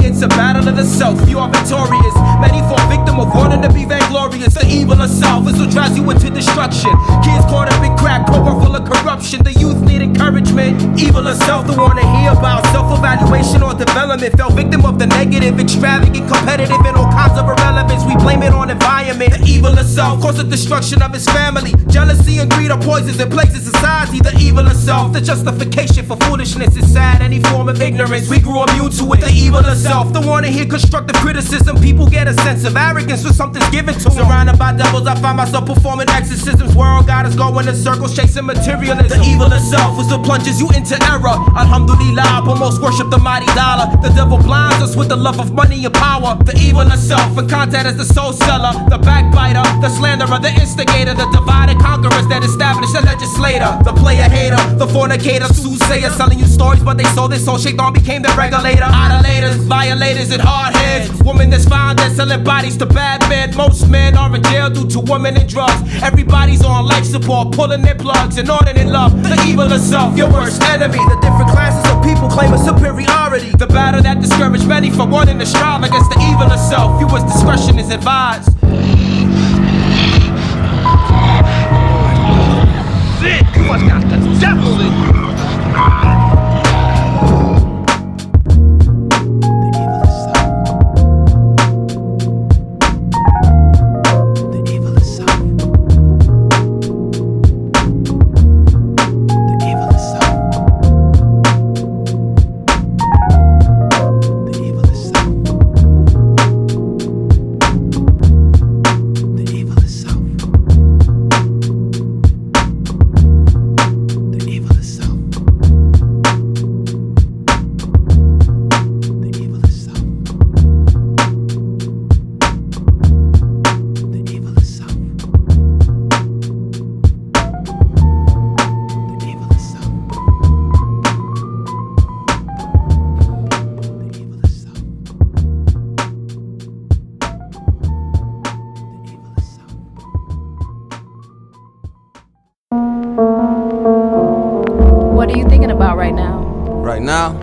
It's a battle of the self, you are victorious. Many fall victim of wanting to be vainglorious. The evil of self is what drives you into destruction. Kids caught up in crack, cover full of corruption. The youth need encouragement. Evil of self, the one to hear about self-evaluation or development. Fell victim of the negative, extravagant, competitive, and all kinds of irrelevance. We blame it on environment. The evil of self caused the destruction of his family. Jealousy and greed are poisons in places in society. The evil of self, the justification for foolishness is sad. Any form of ignorance, we grew immune to it. The evil of self, the one to hear constructive criticism. People get a sense of arrogance when something's given to them. Surrounded by devils, I find myself performing exorcisms. World got us going in circles, chasing materialism. The evil of self is what plunges you into error. Alhamdulillah, but most worship the mighty dollar. The devil blinds us with the love of money and power. The evil of self, in contact as the soul seller, the backbiter, the slanderer, the instigator, the divided conquerors that established the legislator, the player hater, the fornicator, soothsayer, selling you stories, but they sold it, so Shaitan became the regulator. Idolators, violators, and hard heads. Women that's fine, that's selling bodies to bad men. Most men are in jail due to women and drugs. Everybody's on life support, pulling their plugs and ordering love. The evil of self, your worst enemy. The different classes of people claim a superiority. The battle that discouraged many from wanting to strive against the evil of self. Viewers' discretion is advised. Shit, you must got the devil in you. What are you thinking about right now? Right now.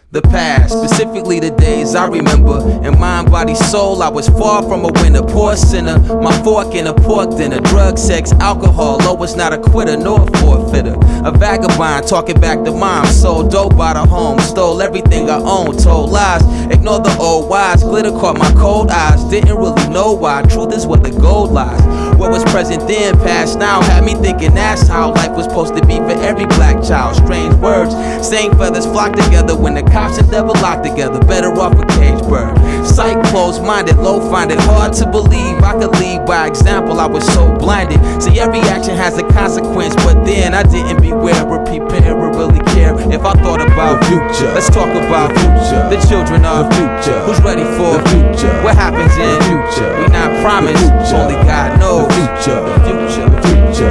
The past, specifically the days I remember. In mind, body, soul, I was far from a winner. Poor sinner, my fork in a pork dinner. Drug, sex, alcohol, no, it's not a quitter nor a forfeitter. A vagabond, talking back to mom. Sold dope by the home, stole everything I owned. Told lies, ignore the old wise. Glitter caught my cold eyes, didn't really know why. Truth is where the gold lies. What was present then, past now, had me thinking that's how life was supposed to be for every black child. Strange words, same feathers flock together when the cops and devil lock together. Better off a cage bird. Sight closed-minded, low, find it hard to believe I could lead by example. I was so blinded. See, every action has a consequence, but then I didn't beware or prepare or really care care if I thought about the future. Let's talk about the children of the future. Who's ready for the future? What happens in the future? We not promised, only God knows. The future.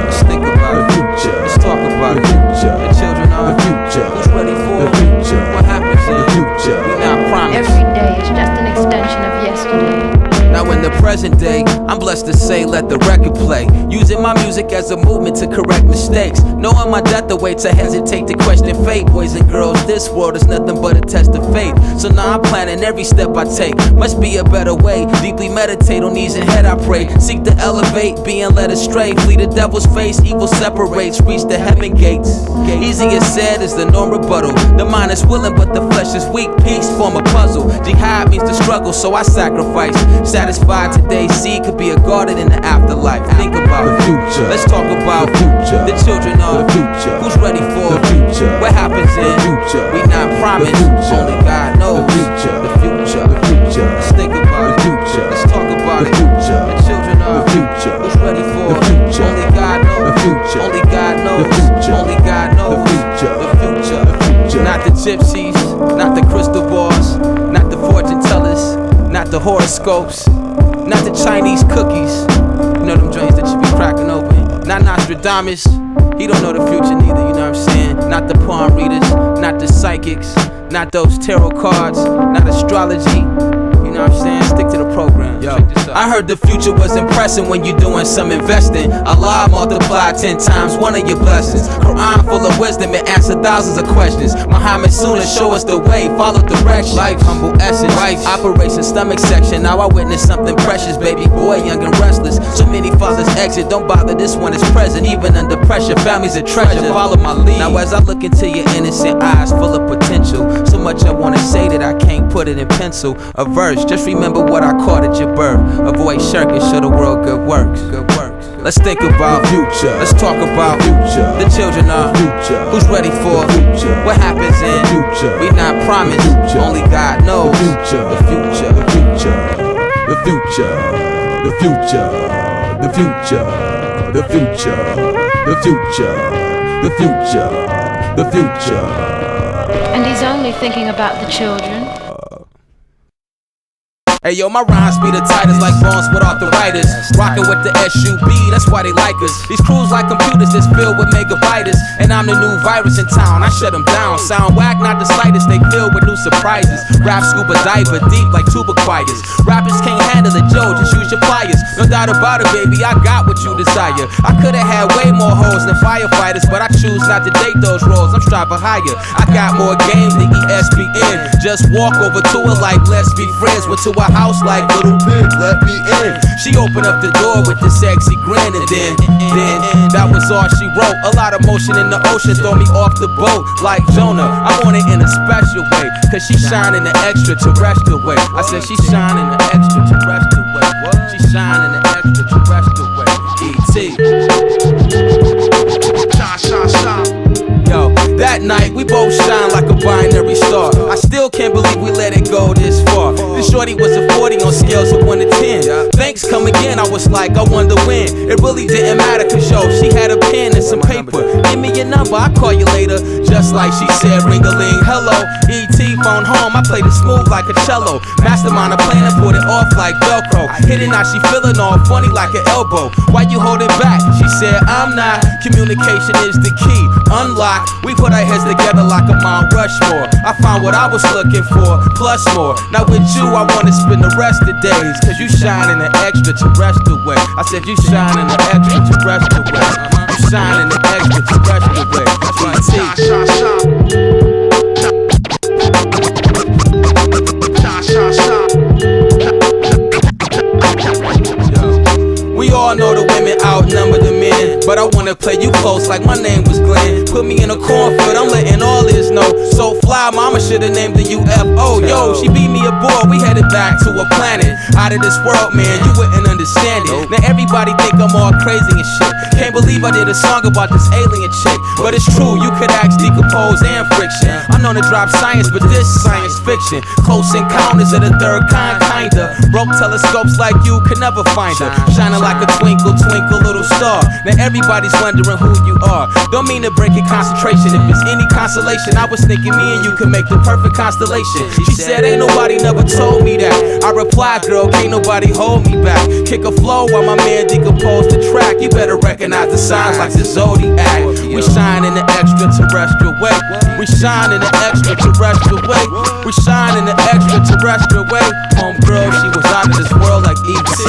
Let's think about the future. Let's talk about the future. The children of the future. Who's ready for the future? What happens in the future? We not promised. Every day is just an extension of yesterday. Now in the present day, I'm blessed to say let the record play. Using my music as a movement to correct mistakes. Knowing my death awaits, I hesitate to question fate. Boys and girls, this world is nothing but a test of faith. So now I'm planning every step I take. Must be a better way. Deeply meditate on knees and head I pray. Seek to elevate, being led astray. Flee the devil's face, evil separates. Reach the heaven gates. Easier said is the no rebuttal. The mind is willing but the flesh is weak. Peace form a puzzle. Jihad means the struggle, so I sacrifice. Satisfied today's seed could be a garden in the afterlife. Think about the future. Let's talk about the future. The children of the future. Who's ready for the future? What happens in the future? We not promised, only God knows. The future. The future. The future. Let's think about the future. Let's talk about the future. The children of the future. Who's ready for the future? Only God knows. The future. Only God knows. The future. Only God knows. The future. The future. The future. Not the gypsies, not the crystal balls, not the fortune tellers, not the horoscopes, not the Chinese cookies. You know them joints that you be cracking open. Not Nostradamus, he don't know the future neither, you know what I'm saying? Not the palm readers, not the psychics, not those tarot cards, not astrology. You know what I'm saying? Stick to the program. Yo, I heard the future was impressive when you doing some investing. Allah multiply 10 times one of your blessings. Quran full of wisdom and answer thousands of questions. Muhammad Sunnah show us the way, follow direction. Life humble essence, life operation stomach section. Now I witness something precious, baby boy, young and restless. So many fathers exit, don't bother, this one is present. Even under pressure, family's a treasure. Follow my lead. Now as I look into your innocent eyes, full of potential. So much I wanna say that I can't put it in pencil. A verse. Just remember what I caught at your birth. Avoid shirking, show the world good works. Good works. Let's think about future. Let's talk about future. The children of future. Who's ready for future? What happens in future? We not promised. Only God knows. The future. The future. The future. The future. The future. The future. The future. The future. The future. The future. And he's only thinking about the children. Hey yo, my rhymes be the tightest like bones with arthritis. Rockin' with the SUB, that's why they like us. These crews like computers that's filled with megabytes. And I'm the new virus in town, I shut them down. Sound whack, not the slightest, they filled with new surprises. Rap scuba diver, deep like tuba choirs. Rappers can't handle it, Joe, just use your pliers. No doubt about it, baby, I got what you desire. I could've had way more hoes than firefighters, but I choose not to date those roles, I'm striving higher. I got more game than ESPN. Just walk over to her like, let's be friends. Went to a house like little bitch, let me in. She opened up the door with the sexy grin, and then that was all she wrote. A lot of motion in the ocean, throw me off the boat like Jonah. I want it in a special way, cause she shine in the extraterrestrial way. I said she shine in the extraterrestrial way. She shine in the extraterrestrial way. E.T. Yo, that night we both shine like a binary star. I still can't believe we let it go this far. This shorty was a 40 on scales of 1 to 10. Thanks come again, I was like, I wonder when. It really didn't matter, cause yo, she had a pen and some paper. Give me your number, I'll call you later. Just like she said, ring-a-ling, hello. E.T. phone home, I played it smooth like a cello. Mastermind a plan and put it off like Velcro. Hit it now, she feeling all funny like an elbow. Why you hold it back? She said, I'm not. Communication is the key. Unlock. We put our heads together like a Mount Rushmore. I found what I was looking for, plus more. Now with you, I wanna spend the rest of days, cause you shine in an extraterrestrial way. I said you shine in an extraterrestrial way. You shine in an extraterrestrial way. We all know the women outnumber the men, but I wanna play you close like my name was Glenn. Put me in a cornfield, I'm letting all this know. So fly, mama should've named the UFO. Yo, she beat me aboard, we headed back to a planet out of this world, man, you wouldn't understand it. Now everybody think I'm all crazy and shit. Can't believe I did a song about this alien chick. But it's true, you could ask Decompoze and Phrikshun. I'm known to drop science, but this science fiction. Close encounters of the third kind, kinda. Broke telescopes like you could never find her. Shining like a twinkle, twinkle little star. Now everybody's wondering who you are. Don't mean to break your concentration. If it's any consolation, I was thinking me and you could make the perfect constellation. She said, ain't nobody never told me that. I replied, girl, can't nobody hold me back. Kick a flow while my man decomposed the track. You better recognize the signs like the Zodiac. We shine in the extraterrestrial way. We shine in the extraterrestrial way. We shine in the extraterrestrial way. Homegirl, she was out of this world like E.T.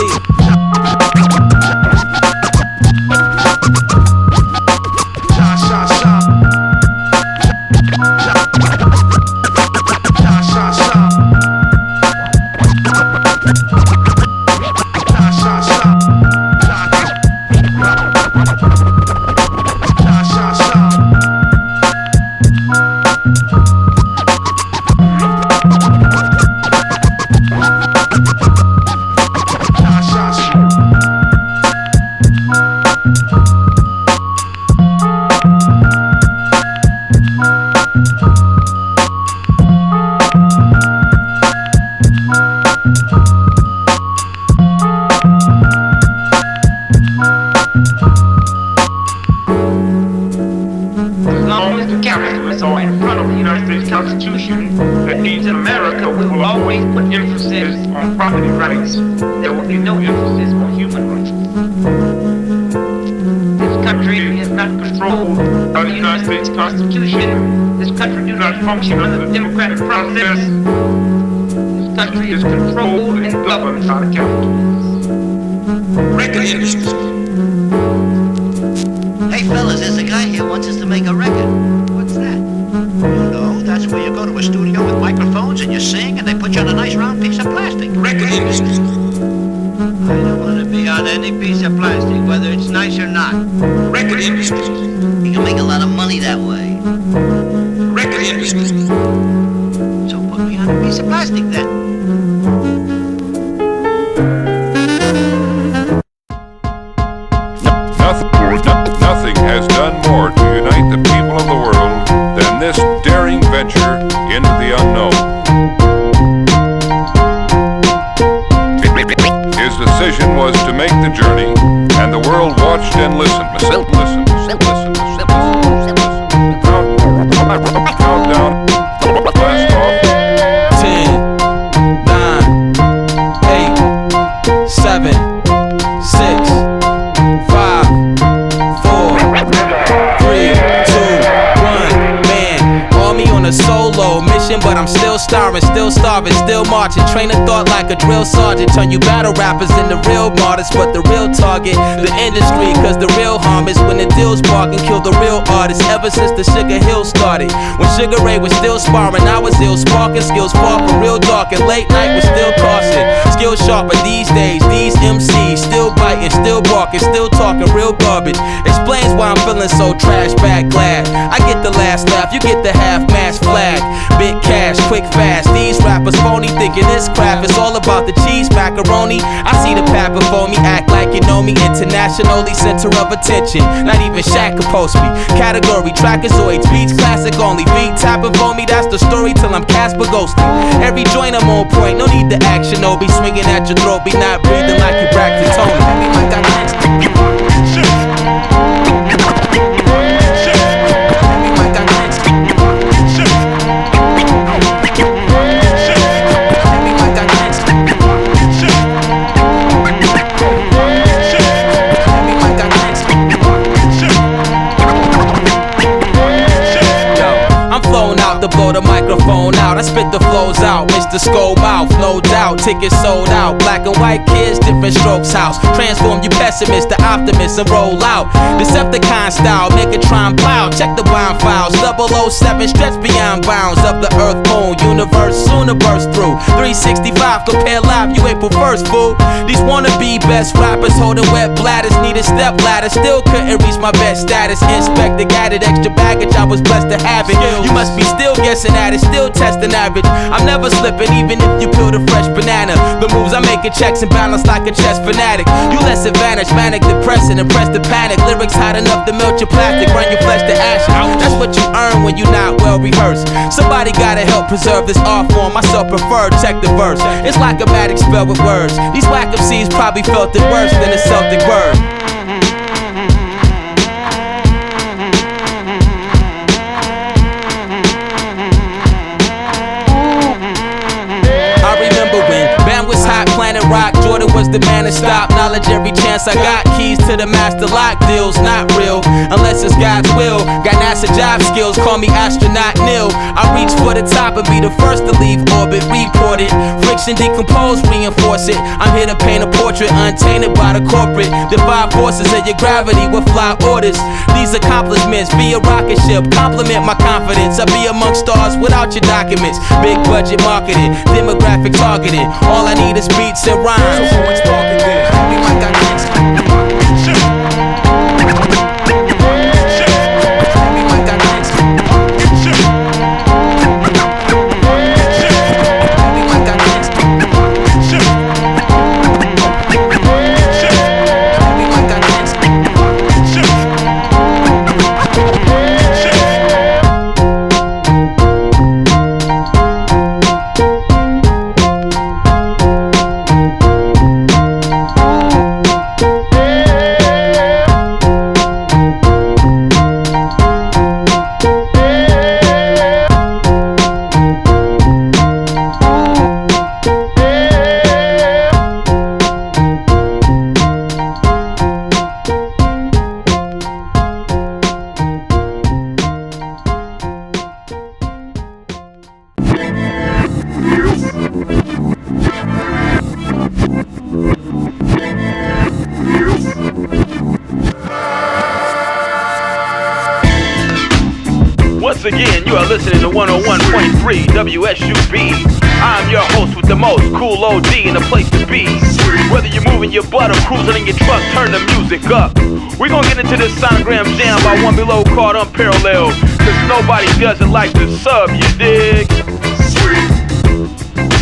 Property rights, there will be no emphasis on human rights. This country is not controlled by the United States Constitution. This country does not function under the democratic process. This country is controlled and governed by the capitalists. Record industry. Hey fellas, there's a guy here who wants us to make a record. What's that? You know, that's where you go to a studio with microphones and you sing and they put you on a nice round piece of plastic. Record industry. I don't want to be on any piece of plastic, whether it's nice or not. Record industry. You can make a lot of money that way. Record industry. So put me on a piece of plastic then. Nothing has done more to unite the people of the world than this daring venture into the unknown. His decision was to make the journey, and the world watched and listened. Countdown. Blast off. 10, 9, 8, 7, 6, 5, 4, 3, 2, 1. Man, army on a solo mission, but I'm still starving, still starving, still marching. Train of thought like a drill sergeant. Turn you battle rappers into real martyrs, but the real target, the industry. Cause the real harm is when the deals bark and kill the real artists. Ever since the Sugar Hill started, when Sugar-Ray was still sparring, I was ill sparking. Skills far from real dark, and late night was still costing. Skills sharper these days, these MCs still biting, still barking, still talking real garbage. Explains why I'm feeling so trash bag glad. I get the last laugh, you get the half-mast flag. Big cash, quick fast. These rappers phony, thinking this crap is all about the cheese macaroni. I see the path before me, act like you know me. Internationally, center of attention. Not even Shaq can post me. Category, trapezoids, beats, classic only. Beat tapping for me, that's the story till I'm Casper ghosting. Every joint I'm on point, no need to action. No, be swinging at your throat, be not breathing like you Braxton Tony. Blow the microphone out, I spit the flows out. Mr. Skull Mouth, no doubt, tickets sold out. Black and white kids, different strokes house. Transform you pessimist to optimist and roll out. Deceptacon style, Megatron plow. Check the wine files, 007 stretch beyond bounds of the earth, moon, universe, soon to burst through. 365, compare live, you April 1st, fool. These wannabe best rappers holding wet bladders, need a step ladder, still couldn't reach my best status. Inspector guided extra baggage, I was blessed to have it. You must be still guessing at it, still testing than average. I'm never slipping, even if you peel the fresh banana. The moves I make are checks and balance like a chess fanatic. You less advantage, manic, depressing, impress the panic. Lyrics hot enough to melt your plastic, burn your flesh to ashes. That's what you earn when you're not well rehearsed. Somebody gotta help preserve this art form. Myself prefer, check the verse. It's like a magic spell with words. These whack MCs probably felt it worse than a Celtic word. Planet Rock, Jordan was the man to stop. Knowledge every chance I got. Keys to the master lock, deals not real unless it's God's will. Got NASA job skills, call me astronaut Neil. I reach for the top and be the first to leave orbit. Report it, friction decompose, reinforce it. I'm here to paint a portrait untainted by the corporate. Defy forces of your gravity with fly orders. These accomplishments be a rocket ship. Compliment my confidence. I be amongst stars without your documents. Big budget marketing, demographic targeting. All I need is beats and rhymes. So who is talking then? We might got Again, you are listening to 101.3 WSUB. I'm your host with the most, cool OG in the place to be. Whether you're moving your butt or cruising in your truck, turn the music up. We're gonna get into this sonogram jam by One Below called Unparalleled. Cause nobody does it like the sub, you dig?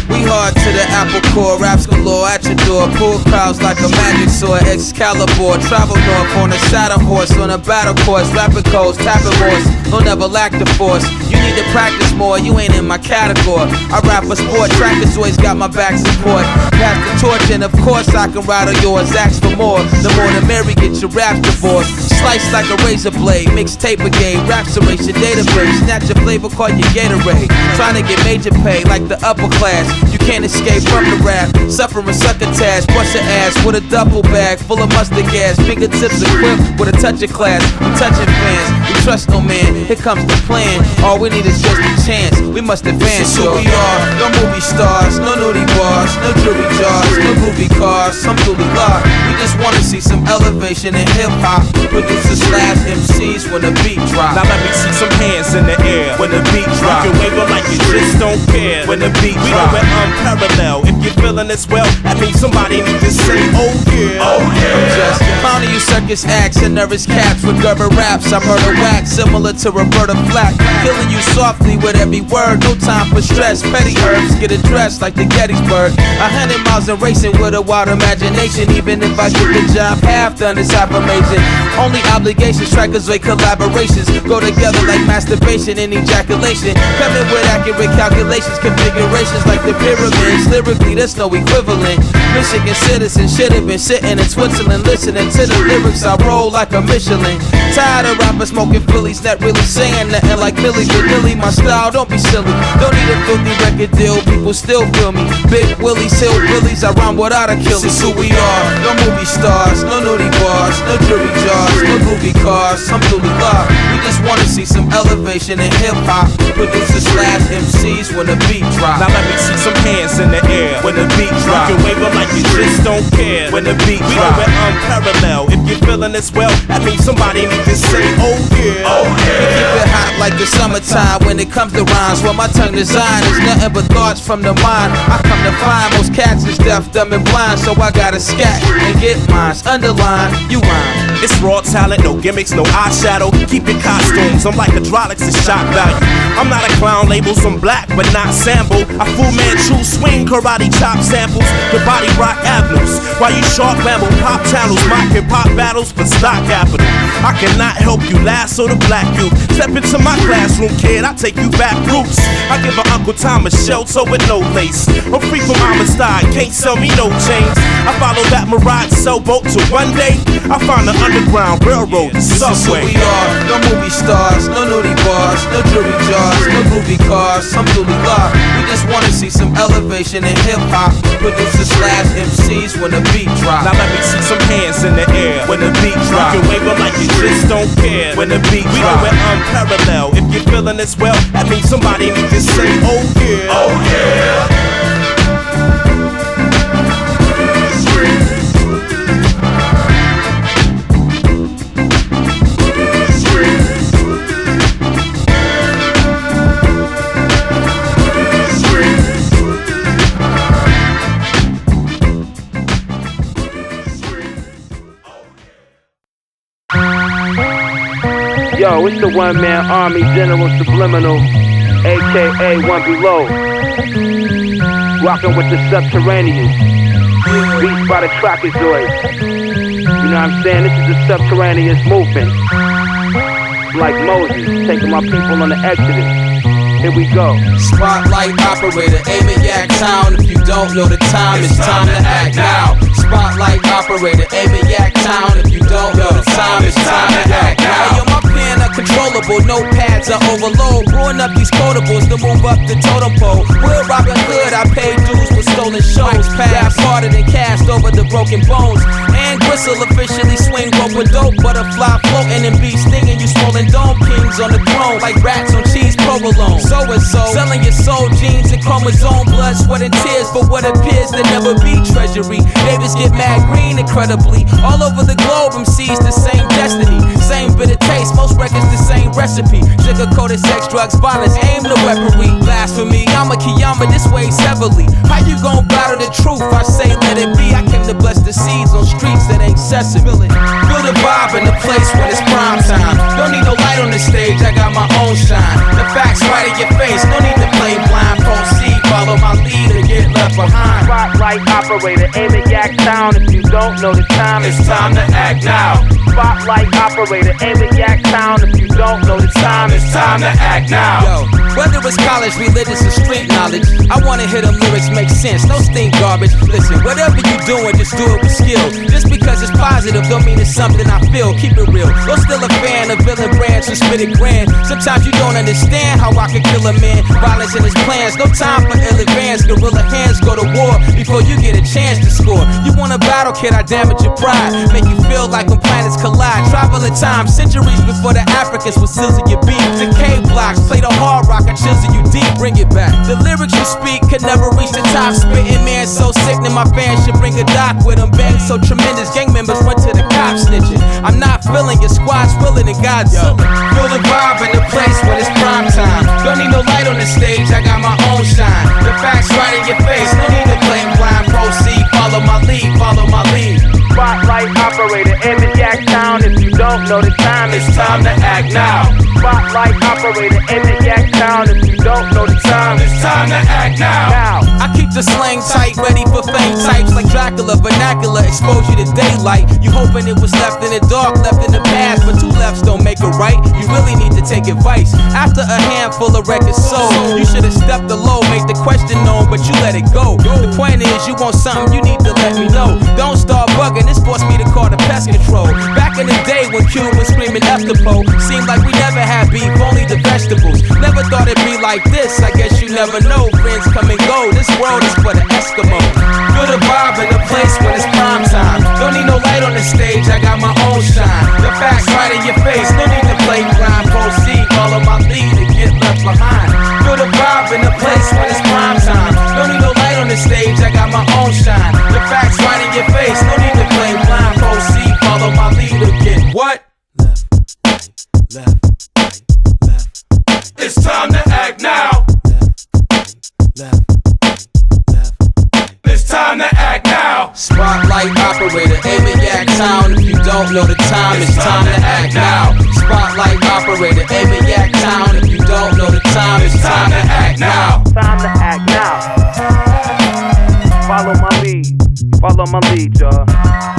We hard to the apple core, raps galore at your door. Pull crowds like a magic sword, Excalibur. Travel north on a saddle horse, on a battle course. Rapid codes, tapping horse, don't ever lack the force. You need to practice more, you ain't in my category. I rap for sport, trackers always got my back support. Pass the torch and of course I can ride on yours. Ask for more, the more the merry, get your raps divorced. Slice like a razor blade, mixtape brigade. Raps erase your database, snatch your flavor, call your Gatorade. Trying to get major pay like the upper class. You can't escape from the rap. Suffering succotash, bust your ass with a duffel bag full of mustard gas. Fingertips equipped with a touch of class. I'm touching fans, we trust no man. Here comes the plan. All we need is just a chance. We must advance. This is who we are. No movie stars, no nudie bars, no jewelry jars, no movie cars. Some duly law. We just wanna see some elevation in hip hop. Producers slash MCs when the beat drop. Now let me see some hands in the air when the beat drop. You can wave like you just don't care when the beat drop. We do it unparalleled. If you're feeling this well, that means somebody need to say, oh yeah, oh yeah. I'm just clowning you circus acts and nervous caps with Gerber raps. I murder wax similar to Roberta Flack. Killing you softly with every word, no time for stress. Petty herbs get addressed like the Gettysburg. 100 miles and racing with a wild imagination. Even if I get the job half done, it's affirmation. Only obligations, trackers with collaborations go together like masturbation and ejaculation. Coming with accurate calculations, configurations like the pyramids. Lyrically, there's no equivalent. Michigan citizen should have been sitting in Switzerland listening to the lyrics. I roll like a Michelin. Tired of rappers smoking Phillies, not really saying nothing like Millie Vanilli. My style, don't be silly. Don't need a filthy record deal, people still feel me. Big Willies, hillbillies, I rhyme without Achilles. This is who we are. No movie stars, no nudie bars, no jewelry jars, no movie cars. Some duly law. We just wanna see some elevation in hip hop. Producers slash MCs when the beat drop. Now let me see some hands in the air when the beat drop. You can wave like you just don't care when the beat drop. We do it unparalleled. If you're feeling this well, that means somebody need to say, oh yeah, oh yeah. We keep it hot like the summertime when it comes to rhymes. What my tongue design is nothing but thoughts from the mind. I come to find most cats is deaf, dumb, and blind, so I gotta scat and get mines. Underline, you rhyme. It's raw talent, no gimmicks, no eyeshadow. Keep your costume costumes. I'm like hydraulics to shock value. I'm not a clown, labels I'm black but not sample. I Fu Manchu swing karate chop samples to body rock avenues. While you shark ramble pop channels, mocking pop battles for stock capital. I cannot help you lasso the black youth. Step into my classroom, kid, I take you back roots. I give an Uncle Tom a shelter with no lace. I'm free from Amistad, can't sell me no chains. I follow that mirage sailboat to one day I find the Underground Railroad, the subway. This is who we are, no movie stars, no nudie bars, no jewelry jars, no groovy cars, some dually law. We just wanna see some elevation in hip hop. Producers slash MCs when the beat drop. Now let me see some hands in the air when the beat drop. You can wave them like you just don't care when the beat drop. We do it unparalleled. If you're feeling this well, that means somebody need to say, oh yeah, oh yeah. Yo, it's the one-man army, General Subliminal, a.k.a. One Below. Rockin' with the Subterraneans, beats by the Trockezoids. You know what I'm saying? This is the Subterraneans movement. Like Moses, taking my people on the Exodus. Here we go. Spotlight operator, aim at Yak Town. If you don't know the time, it's time to act now. Spotlight operator, aim at Yak Town. If you don't know the time, it's time to act now. Hey, yo, my pen uncontrollable, notepads are overload. Brewing up these quotables to move up the totem pole. Real Robin Hood, I paid dues for stolen shows. Rap harder than cast over the broken bones. And Gristle officially swing rope with dope. Butterfly floating and beats stinging. You swollen dome kings on the throne like rats on cheese provolone. So-and-so, selling your soul, genes and chromosome, blood, sweat and tears for what appears to never be treasury. Davis get mad green incredibly. All over the globe, MCs the same destiny. Same bitter taste, most records the same recipe. Sugar-coated sex, drugs, violence, aim the weaponry. Blasphemy, I'm a Kiyama, this weighs heavily. How you gon' battle the truth? I say let it be. I came to bless the seeds on streets that ain't sesame. Feel the vibe in the place when it's prime time. Don't need no light on the stage, I got my own shine. The facts right in your face, no need to play blind. Proceed, follow my lead or get left behind. Spotlight operator, aim at Yak Town. If you don't know the time, it's time to act now. Spotlight operator, aim at Yak Town. If you don't know the time, it's time to act now. Yo, whether it's college, religious, or street knowledge, I wanna hear them lyrics make sense, no stink garbage. Listen, whatever you doing, just do it with skill. Just because it's positive don't mean it's something I feel. Keep it real. You're still a fan of villain brands who spit it grand. Sometimes you don't understand how I can kill a man. Violence in his plans, no time for ill advance. Gorilla hands go to war before you get a chance to score. You want a battle, kid, I damage your pride. Make you feel like when planets collide. Travel in time, centuries before the Africans would sizzle your beat. The cave blocks, play the hard rock, I chisel you deep, bring it back. The lyrics you speak could never reach the top. Spitting man so sick that my fans should bring a doc with them. Bang so tremendous, gang members went to the cops snitching. I'm not feeling your squad's willing and Godzilla. Feel the vibe in the place when it's prime time. Don't need no light on the stage, I got my own shine. The facts right in your face, no need to play blind. Proceed, follow my lead, follow my lead. Spotlight operator, aim at Yak Town. If you don't know the time, it's time to act now. Spotlight operator, aim at Yak Town. If you don't know the time, it's time to act now. I keep the slang tight, ready for fame types like Dracula, vernacular, expose you to daylight. You hoping it was left in the dark, left in the past, but two lefts don't make a right. You really need to take advice. After a handful of records sold, you should have stepped low, make the question known, but you let it go. The point is, you want something, you need to let me know. Don't start bugging, this forced me to call the pest control. Back in the day when Q was screaming F-the-po, seemed like we never had beef, only the vegetables. Never thought it'd be like this, I guess you never know. Friends come and go, this world is for the Eskimo. Feel the vibe in the place when it's prime time. Don't need no light on the stage, I got my own shine. The facts right in your face, no need to play blind. Proceed, follow my lead and get left behind. Feel the vibe in the place when it's prime time. Don't need no light on the stage, I got my own shine. The facts right in your face, no need to play blind. Proceed, follow my lead or get what? Left. It's time to act now. Left. It's time to act now. Spotlight operator, aim at Yak Town. If you don't don't know the time, it's time to act now. Spotlight operator, Amiac Town. If you don't know the time, it's time to act now. Time to act now. Follow my lead, y'all.